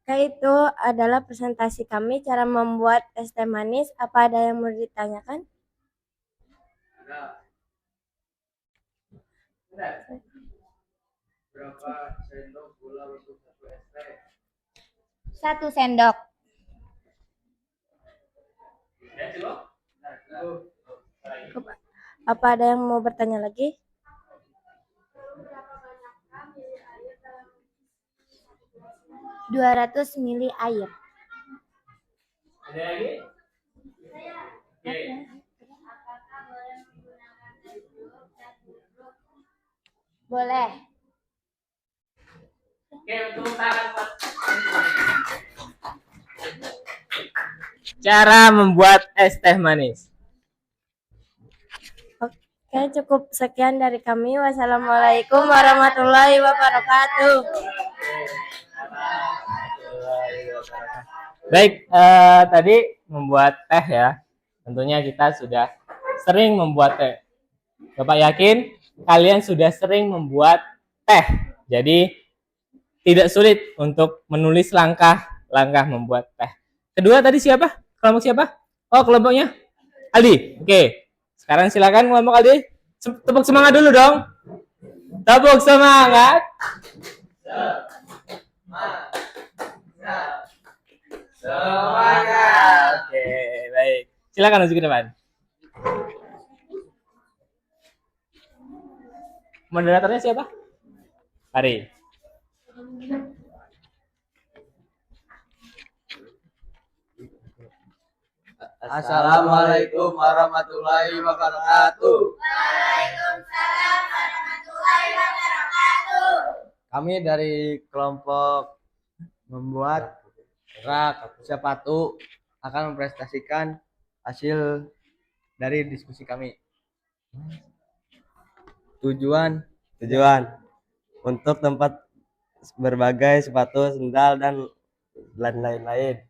Itu adalah presentasi kami cara membuat es teh manis. Apa ada yang mau ditanyakan? Berapa sendok gula untuk satu es teh? 1 sendok. Apa ada yang mau bertanya lagi? 200 ml air. Ada lagi? Oke. Apakah boleh menggunakan teh sirup dan bubuk? Boleh. Oke, untuk tangan buat cara membuat es teh manis. Oke, cukup sekian dari kami. Wassalamualaikum warahmatullahi wabarakatuh. Baik, tadi membuat teh ya. Tentunya kita sudah sering membuat teh. Bapak yakin kalian sudah sering membuat teh. Jadi tidak sulit untuk menulis langkah-langkah membuat teh. Kedua tadi siapa? Kelompok siapa? Oh, kelompoknya Aldi. Oke. Sekarang silakan kelompok Aldi. Tepuk semangat dulu dong. Tepuk semangat. Semangat. Oke, baik. Silakan maju ke depan. Moderatornya siapa? Mari. Assalamualaikum warahmatullahi wabarakatuh. Waalaikumsalam warahmatullahi wabarakatuh. Kami dari kelompok membuat rak sepatu akan mempresentasikan hasil dari diskusi kami. Tujuan untuk tempat berbagai sepatu, sendal dan lain-lain.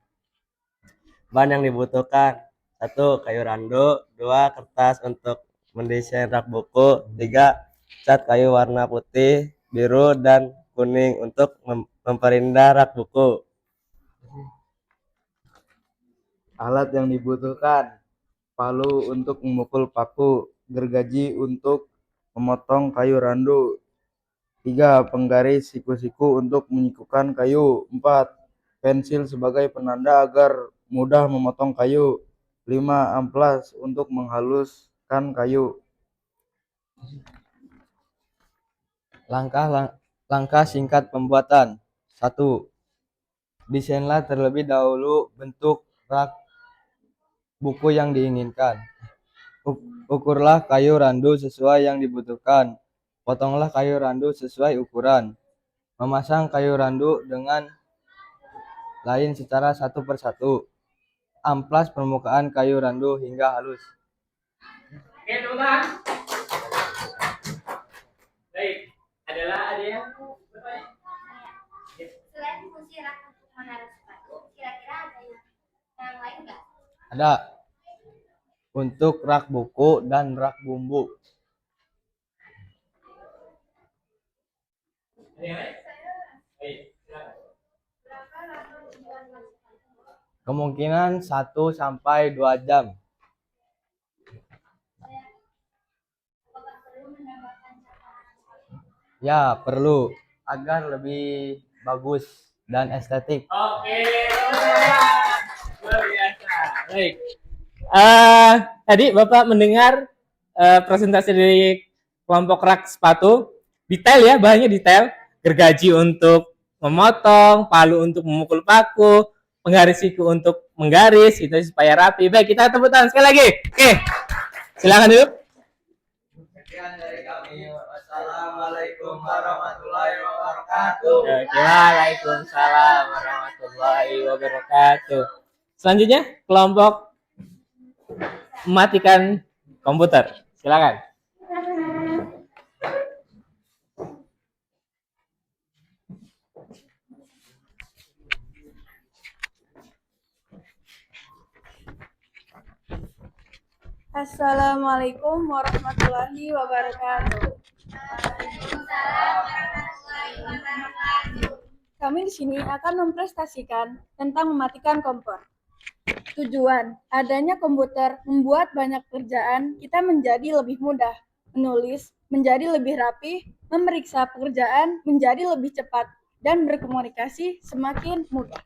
Bahan yang dibutuhkan: 1 kayu rando, 2 kertas untuk mendesain rak buku, 3 cat kayu warna putih, biru dan kuning untuk memperindah rak buku. Alat yang dibutuhkan: palu untuk memukul paku, gergaji untuk memotong kayu rando, 3. Penggaris siku-siku untuk menyikukan kayu. 4. Pensil sebagai penanda agar mudah memotong kayu. 5. Amplas untuk menghaluskan kayu. Langkah singkat pembuatan. 1. Desainlah terlebih dahulu bentuk rak buku yang diinginkan. Ukurlah kayu randu sesuai yang dibutuhkan. Potonglah kayu randu sesuai ukuran. Memasang kayu randu dengan lain secara satu persatu. Amplas permukaan kayu randu hingga halus. Oke, teman-teman. Baik, ada yang bertanya? Selain fungsi rak untuk menaruh sepatu, kira-kira ada yang lain nggak? Ada untuk rak buku dan rak bumbu. Ada yang lain? Baik, silakan. Berapa lama tujuan masukkan? Kemungkinan 1 sampai 2 jam. Apakah perlu menambahkan catatan? Ya, perlu agar lebih bagus dan estetik. Oke, luar biasa. Baik. Tadi Bapak mendengar presentasi dari kelompok rak sepatu. Detail ya, bahannya detail. Gergaji untuk memotong, palu untuk memukul paku, penggaris siku untuk menggaris, itu supaya rapi. Baik, kita tepuk tangan sekali lagi. Oke, silakan dulu. Sekian dari kami. Wassalamualaikum warahmatullahi wabarakatuh. Waalaikumsalam warahmatullahi wabarakatuh. Selanjutnya, kelompok mematikan komputer. Silakan. Assalamualaikum warahmatullahi wabarakatuh. Kami di sini akan mempresentasikan tentang mematikan komputer. Tujuan adanya komputer membuat banyak pekerjaan kita menjadi lebih mudah, menulis menjadi lebih rapi, memeriksa pekerjaan menjadi lebih cepat, dan berkomunikasi semakin mudah.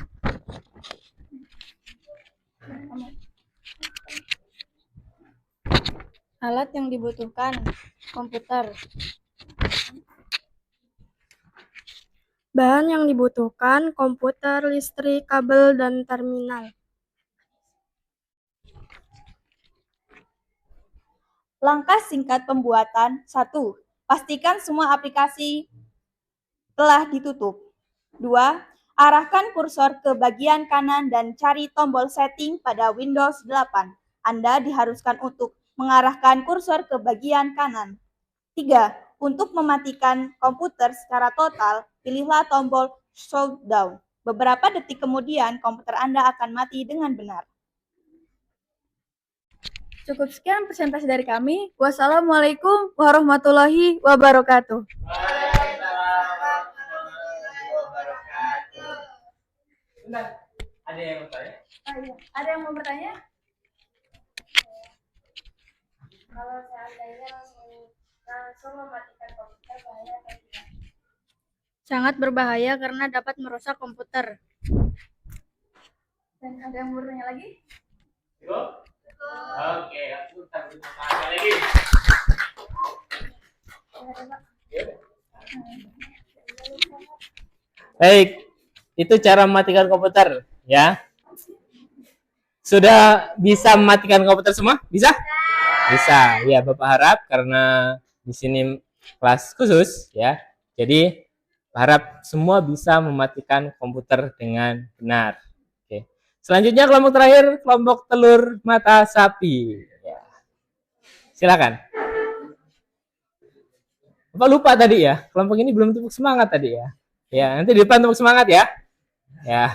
Alat yang dibutuhkan, komputer. Bahan yang dibutuhkan, komputer, listrik, kabel, dan terminal. Langkah singkat pembuatan. 1. Pastikan semua aplikasi telah ditutup. 2. Arahkan kursor ke bagian kanan dan cari tombol setting pada Windows 8. Anda diharuskan untuk mengarahkan kursor ke bagian kanan. 3. Untuk mematikan komputer secara total, pilihlah tombol shutdown. Beberapa detik kemudian, komputer Anda akan mati dengan benar. Cukup sekian presentasi dari kami. Wassalamualaikum warahmatullahi wabarakatuh. Bentar, ada yang bertanya? Ada yang mau bertanya? Kalau seandainya langsung mematikan komputer, bahaya atau tidak? Sangat berbahaya karena dapat merusak komputer. Dan ada yang mau bertanya lagi? Cukup? Oke, aku tanggung lagi. Baik, itu cara mematikan komputer, ya. Sudah bisa mematikan komputer semua? Bisa? Bisa. Ya, Bapak harap karena di sini kelas khusus, ya. Jadi, harap semua bisa mematikan komputer dengan benar. Oke. Selanjutnya kelompok terakhir, kelompok telur mata sapi. Ya. Silakan. Bapak lupa tadi ya, kelompok ini belum tepuk semangat tadi ya. Ya, nanti di depan tepuk semangat ya. Ya.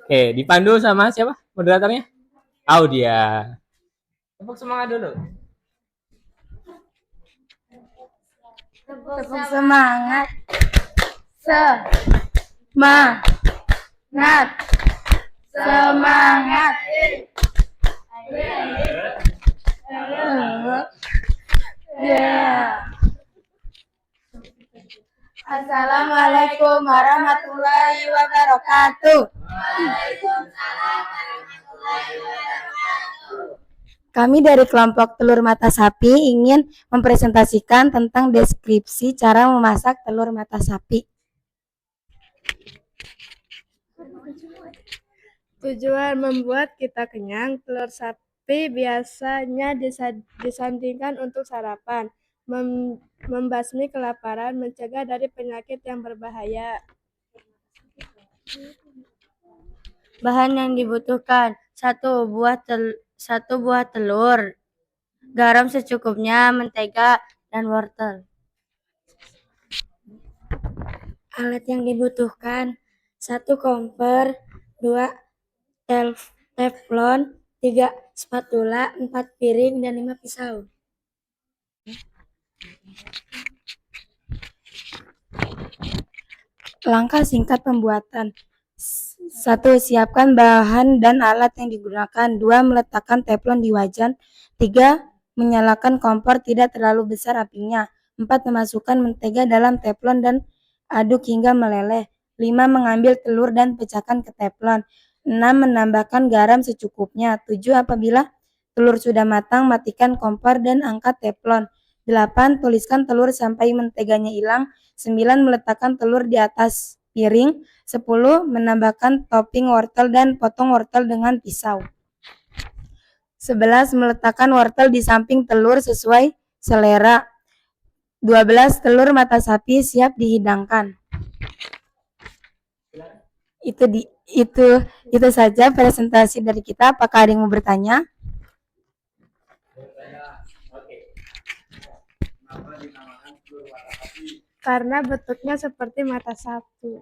Oke, dipandu sama siapa moderatornya? Dia. Tepuk semangat dulu. Tepuk semangat. Semangat. Semangat. Ya. Assalamualaikum warahmatullahi wabarakatuh. Kami dari kelompok telur mata sapi ingin mempresentasikan tentang deskripsi cara memasak telur mata sapi. Tujuan membuat kita kenyang, telur sapi biasanya disandingkan untuk sarapan, membasmi kelaparan, mencegah dari penyakit yang berbahaya. Bahan yang dibutuhkan: 1 buah telur, garam secukupnya, mentega, dan wortel. Alat yang dibutuhkan: 1 kompor, 2 teflon, 3 spatula, 4 piring, dan 5 pisau. Langkah singkat pembuatan. 1. Siapkan bahan dan alat yang digunakan. 2. Meletakkan teflon di wajan. 3. Menyalakan kompor tidak terlalu besar apinya. 4. Memasukkan mentega dalam teflon dan aduk hingga meleleh. 5. Mengambil telur dan pecahkan ke teflon. 6. Menambahkan garam secukupnya. 7. Apabila telur sudah matang, matikan kompor dan angkat teflon. 8. Tuliskan telur sampai menteganya hilang. 9. Meletakkan telur di atas piring. 10. Menambahkan topping wortel dan potong wortel dengan pisau. 11. Meletakkan wortel di samping telur sesuai selera. 12. Telur mata sapi siap dihidangkan. Itu saja presentasi dari kita. Apakah ada yang mau bertanya? Karena bentuknya seperti mata sapi.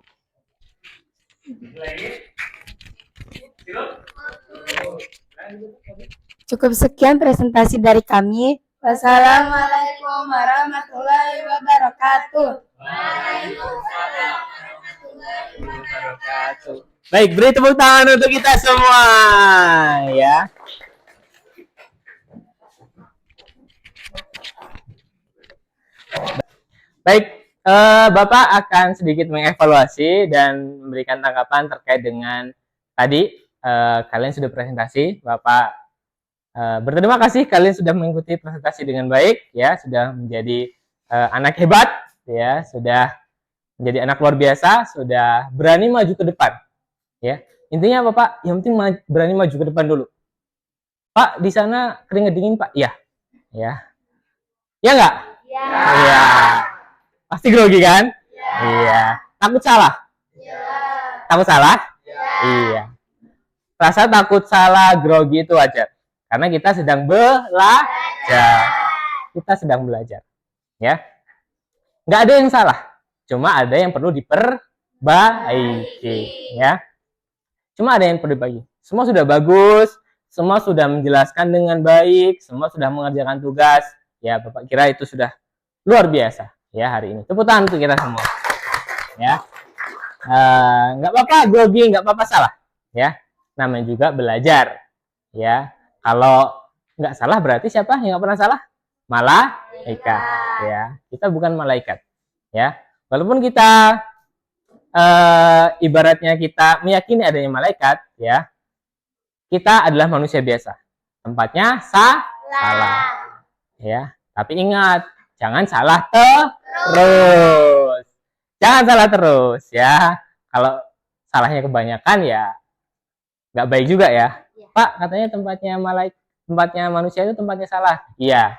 Cukup sekian presentasi dari kami. Wassalamualaikum warahmatullahi wabarakatuh. Baik, beri tepuk tangan untuk kita semua ya. Baik, Bapak akan sedikit mengevaluasi dan memberikan tanggapan terkait dengan tadi kalian sudah presentasi. Bapak berterima kasih kalian sudah mengikuti presentasi dengan baik ya, sudah menjadi anak hebat ya, sudah menjadi anak luar biasa, sudah berani maju ke depan ya. Intinya apa Pak? Yang penting berani maju ke depan dulu. Pak, di sana keringet dingin Pak? Iya. Ya. Ya enggak? Iya. Iya. Pasti grogi kan? Iya. Takut salah? Iya. Takut salah? Iya. Rasa takut salah, grogi itu wajar. Karena kita sedang belajar. Kita sedang belajar. Ya. Nggak ada yang salah. Cuma ada yang perlu diperbaiki. Ya. Cuma ada yang perlu diperbaiki. Semua sudah bagus. Semua sudah menjelaskan dengan baik. Semua sudah mengerjakan tugas. Ya, Bapak kira itu sudah luar biasa. Ya, hari ini. Tepuk tangan untuk kita semua. Ya. Nggak apa-apa grogi, nggak apa-apa salah. Ya. Namanya juga belajar. Ya. Kalau nggak salah berarti siapa yang nggak pernah salah? Malaikat. Ya, kita bukan malaikat. Ya, walaupun kita ibaratnya kita meyakini adanya malaikat, ya, kita adalah manusia biasa. Tempatnya salah. Ya, tapi ingat, jangan salah terus. Jangan salah terus, ya. Kalau salahnya kebanyakan ya nggak baik juga ya. Pak, katanya tempatnya manusia itu tempatnya salah. Iya.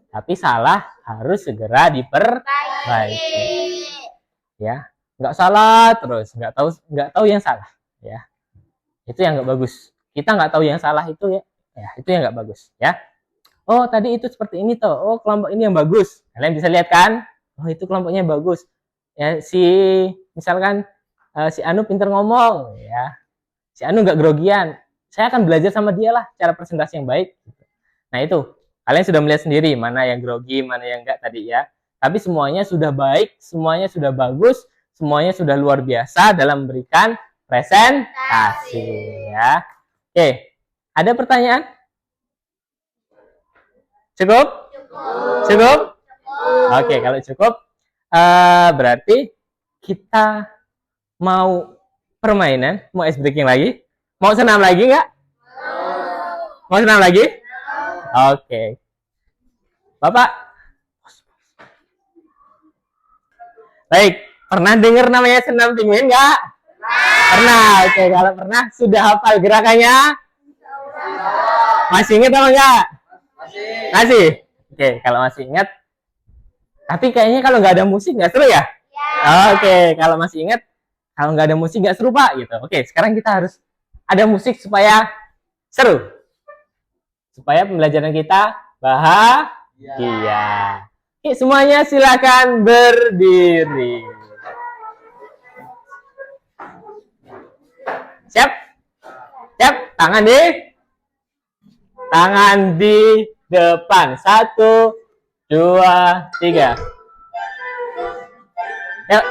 Tapi salah harus segera diperbaiki. Ya, nggak salah terus, nggak tahu yang salah. Ya, itu yang nggak bagus. Kita nggak tahu yang salah itu ya, itu yang nggak bagus. Ya. Oh, tadi itu seperti ini toh. Oh, kelompok ini yang bagus. Kalian bisa lihat kan? Oh, itu kelompoknya yang bagus. Ya, misalkan si Anu pinter ngomong, ya. Si Anu nggak grogian. Saya akan belajar sama dia lah cara presentasi yang baik. Nah itu, kalian sudah melihat sendiri mana yang grogi, mana yang enggak tadi ya. Tapi semuanya sudah baik, semuanya sudah bagus, semuanya sudah luar biasa dalam memberikan presentasi ya. Oke, ada pertanyaan? Cukup? Cukup? Oke, kalau cukup, Berarti kita mau permainan, mau ice breaking lagi? Mau senam lagi nggak? Mau senam lagi? Oke. Bapak? Baik, pernah dengar namanya senam pinguin nggak? Pernah. Oke, kalau pernah, sudah hafal gerakannya? Masih ingat apa enggak? Masih. Oke, kalau masih ingat. Tapi kayaknya kalau nggak ada musik nggak seru ya? Oke, kalau masih ingat, kalau nggak ada musik nggak seru Pak gitu. Oke, sekarang kita harus ada musik supaya seru, supaya pembelajaran kita bahagia. Oke, semuanya silakan berdiri. Siap? Siap? Tangan di depan. 1, 2, 3. Yuk.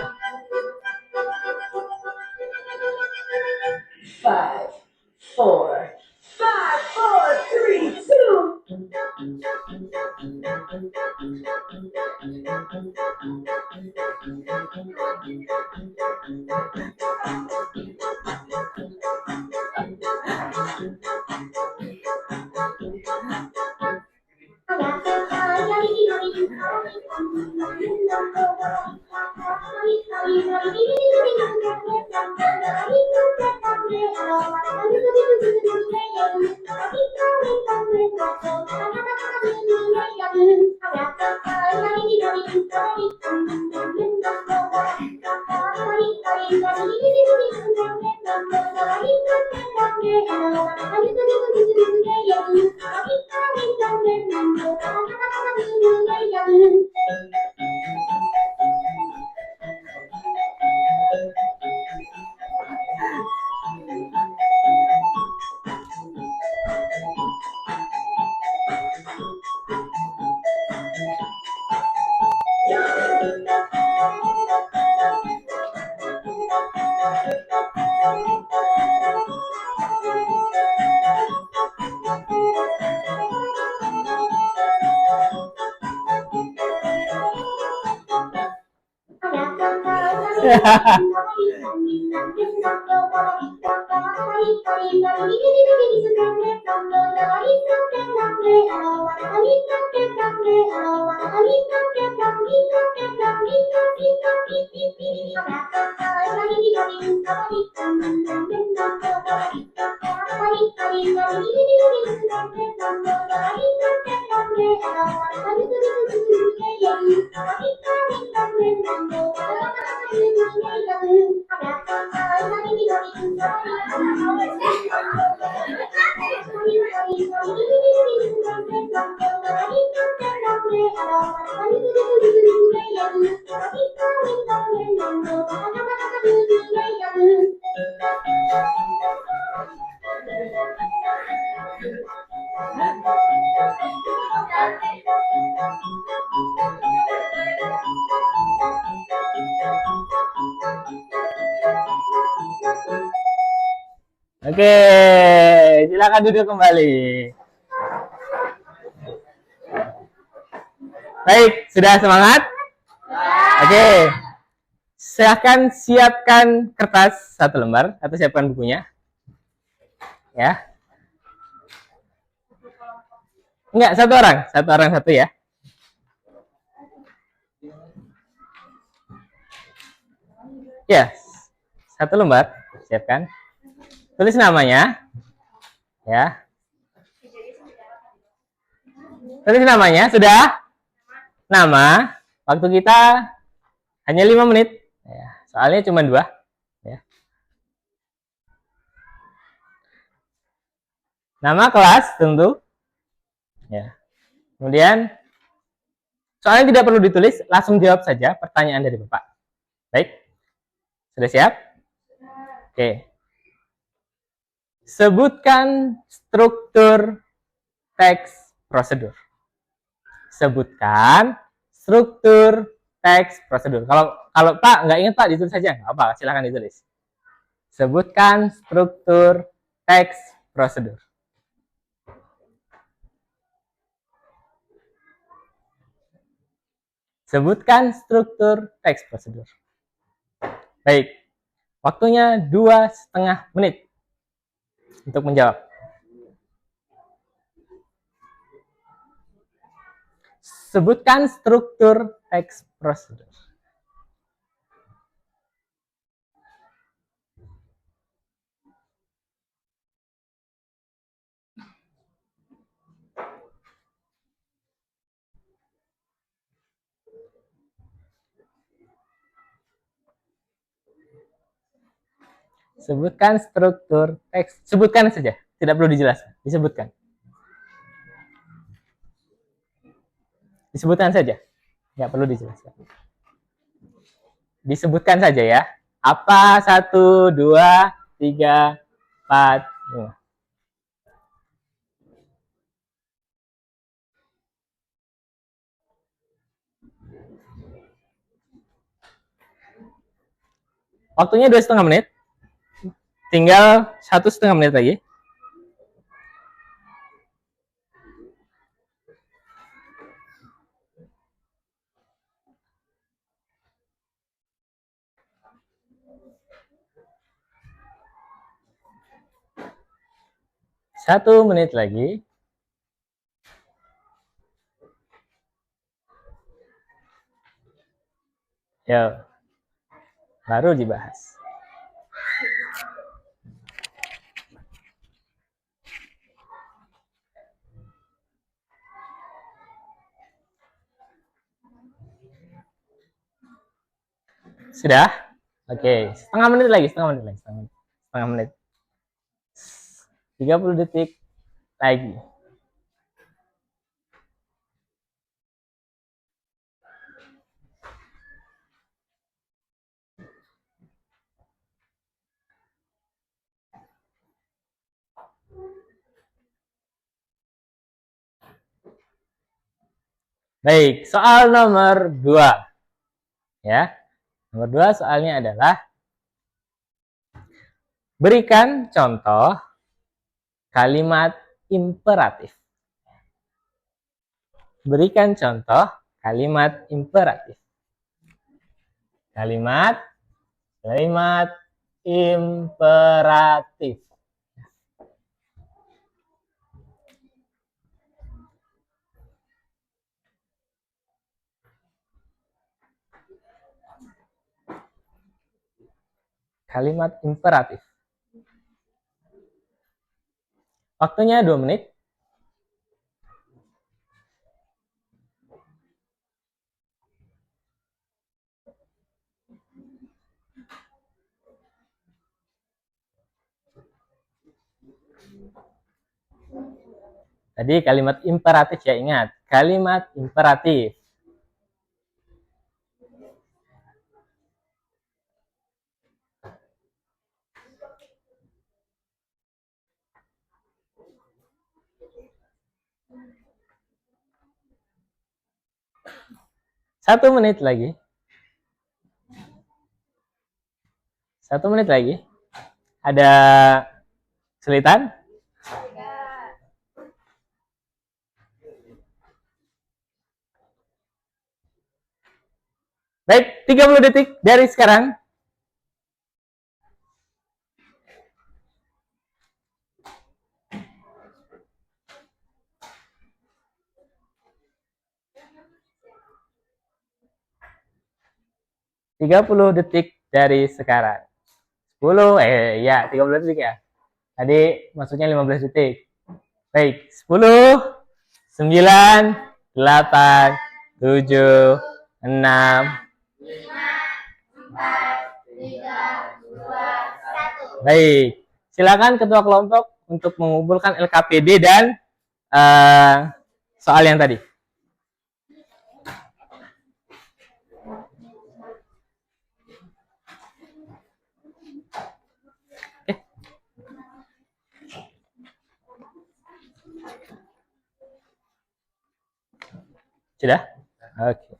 5, 4, 3, Oke, silakan duduk kembali. Baik, sudah semangat? Oke. Silakan siapkan kertas 1 lembar atau siapkan bukunya. Ya. Enggak, satu orang satu ya. Ya, 1 lembar, siapkan. Tulis namanya, ya. Tulis namanya, sudah? Nama, waktu kita hanya 5 menit. Ya, soalnya cuma 2. Ya. Nama kelas tentu. Ya. Kemudian, soalnya tidak perlu ditulis, langsung jawab saja pertanyaan dari Bapak. Baik, sudah siap? Oke. Sebutkan struktur teks prosedur. Sebutkan struktur teks prosedur. Kalau Pak nggak ingat Pak, ditulis saja. Nggak apa, silakan ditulis. Sebutkan struktur teks prosedur. Sebutkan struktur teks prosedur. Baik, waktunya 2,5 menit untuk menjawab. Sebutkan struktur teks prosedur. Sebutkan struktur teks. Sebutkan saja, tidak perlu dijelaskan. Disebutkan. Disebutkan saja, nggak perlu dijelaskan. Disebutkan saja ya. Apa? 1, 2, 3, 4, 5. Waktunya 2,5 menit. Tinggal 1,5 menit lagi. Satu menit lagi. Ya, baru dibahas. Sudah? Oke, setengah menit lagi. 30 detik lagi. Baik, soal nomor 2. Ya. Nomor 2 soalnya adalah berikan contoh kalimat imperatif. Berikan contoh kalimat imperatif. Kalimat imperatif. Kalimat imperatif. Waktunya 2 menit. Tadi kalimat imperatif ya, ingat. Kalimat imperatif. Satu menit lagi. 1 menit lagi. Ada kesulitan? Baik, 30 detik dari sekarang. Tiga puluh detik dari sekarang. 30 detik ya. Tadi maksudnya 15 detik. Baik, 10, 9, 8, 7, 6. 1. Baik, silakan ketua kelompok untuk mengumpulkan LKPD dan soal yang tadi. Sudah? Oke.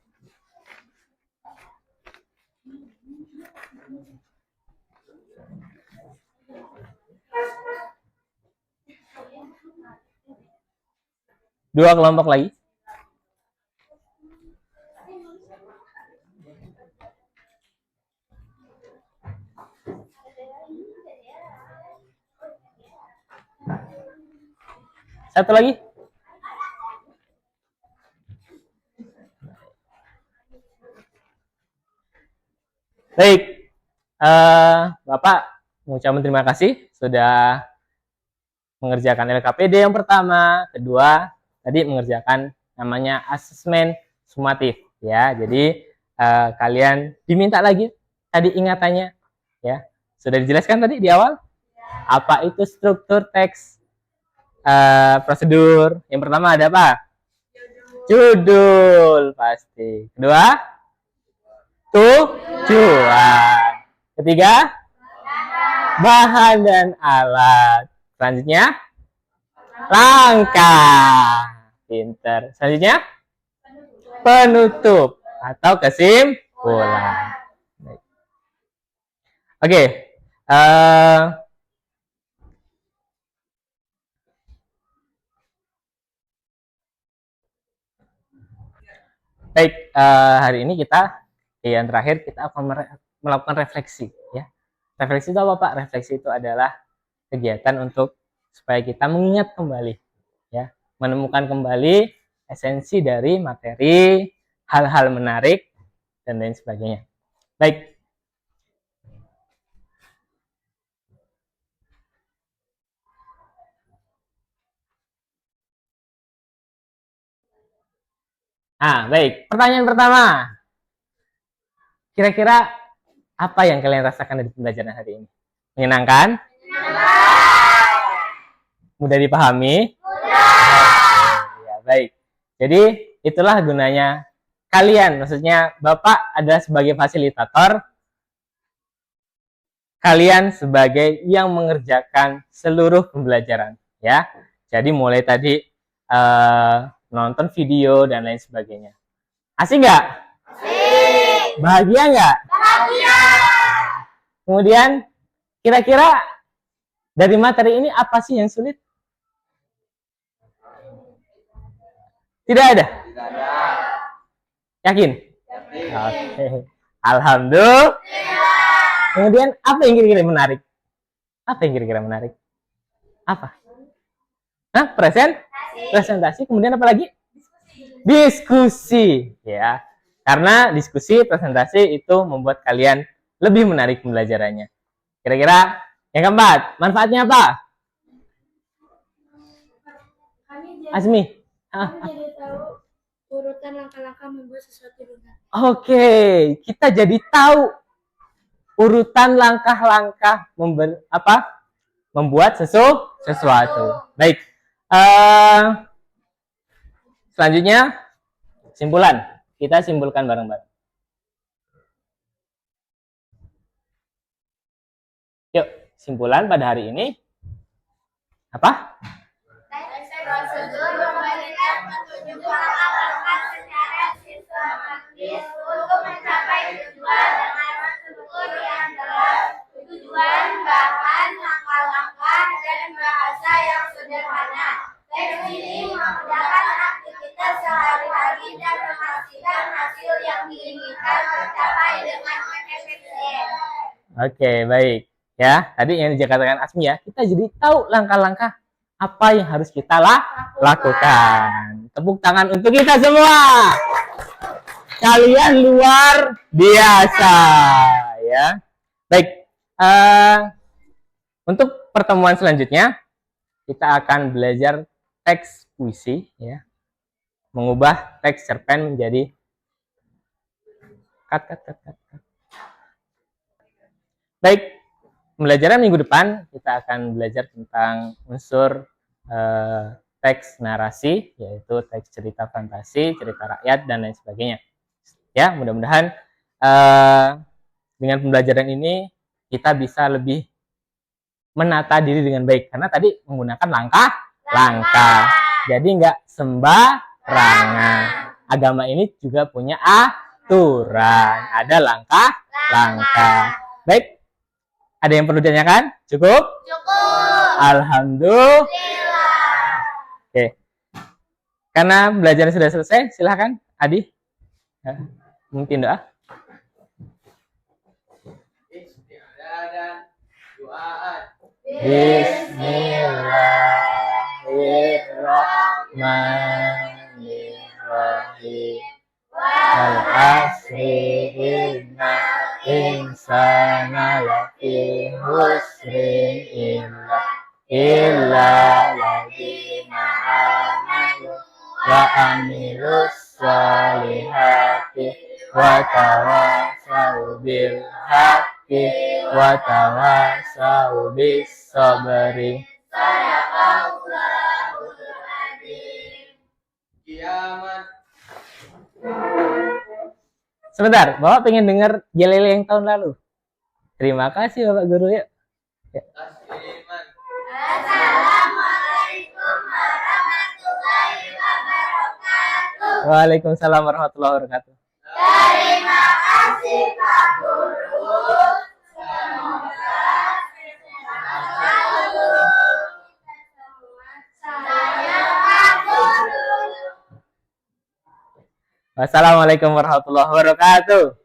Dua kelompok lagi. Satu lagi. Baik, Bapak mengucapkan terima kasih sudah mengerjakan LKPD yang pertama, kedua tadi mengerjakan namanya asesmen sumatif ya. Jadi kalian diminta lagi tadi ingatannya ya. Sudah dijelaskan tadi di awal apa itu struktur teks prosedur. Yang pertama ada apa? Judul pasti. Kedua tujuan. Ketiga bahan dan alat. Selanjutnya langkah. Pinter. Selanjutnya penutup atau kesimpulan. Oke. Baik, hari ini yang terakhir kita akan melakukan refleksi ya. Refleksi itu apa, Pak? Refleksi itu adalah kegiatan untuk supaya kita mengingat kembali ya, menemukan kembali esensi dari materi, hal-hal menarik dan lain sebagainya. Baik. Baik. Pertanyaan pertama. Kira-kira apa yang kalian rasakan dari pembelajaran hari ini? Menyenangkan? Mudah dipahami? Ya, baik. Jadi, itulah gunanya kalian. Maksudnya, Bapak adalah sebagai fasilitator, kalian sebagai yang mengerjakan seluruh pembelajaran. Ya. Jadi, mulai tadi nonton video dan lain sebagainya. Asik nggak? Asik. Bahagia nggak? Bahagia. Kemudian kira-kira dari materi ini apa sih yang sulit? Tidak ada? Tidak ada. Yakin? Yakin. Oke. Alhamdulillah. Kemudian apa yang kira-kira menarik? Apa yang kira-kira menarik? Apa? Presentasi. Kemudian apa lagi? Diskusi ya. Karena diskusi, presentasi itu membuat kalian lebih menarik pembelajarannya. Kira-kira yang keempat, manfaatnya apa? Azmi. Kami jadi tahu urutan langkah-langkah membuat sesuatu dengan. Oke, kita jadi tahu urutan langkah-langkah membuat sesuatu. Baik. Selanjutnya simpulan. Kita simpulkan bareng-bareng. Yuk, simpulan pada hari ini apa? Prosedur memberikan petunjuk langkah-langkah secara sistematis untuk mencapai tujuan dengan struktur yang jelas, tujuan, bahan, langkah-langkah, dan bahasa yang sederhana. Teks ini memudahkan aktivitas sehari-hari dan memastikan hasil yang diinginkan tercapai dengan efisien. Oke, baik. Ya, tadi yang dikatakan Asmi ya, kita jadi tahu langkah-langkah apa yang harus kita lakukan. Tepuk tangan untuk kita semua. Kalian luar biasa, ya. Baik. Untuk pertemuan selanjutnya, kita akan belajar teks puisi, ya. Mengubah teks cerpen menjadi Baik. Pembelajaran minggu depan kita akan belajar tentang unsur teks narasi, yaitu teks cerita fantasi, cerita rakyat, dan lain sebagainya. Ya, mudah-mudahan dengan pembelajaran ini kita bisa lebih menata diri dengan baik, karena tadi menggunakan langkah-langkah. Jadi nggak sembarangan. Agama ini juga punya aturan, ada langkah-langkah. Baik. Ada yang perlu ditanyakan? Cukup? Cukup. Alhamdulillah. Oke. Karena belajar sudah selesai, silahkan Adi. Ya, mungkin doa. Bismillahirrahmanirrahim. insana lafi husrin illa ladina amanu wa amilus salihati wa tawasau bil haqqi wa tawasau bis sabri. Sebentar, Bapak pengen dengar Yel-Yel yang tahun lalu. Terima kasih Bapak Guru ya. Assalamualaikum warahmatullahi wabarakatuh. Waalaikumsalam warahmatullahi wabarakatuh. Terima kasih Pak Guru. Semoga selalu saya Pak Guru. Wassalamualaikum warahmatullahi wabarakatuh.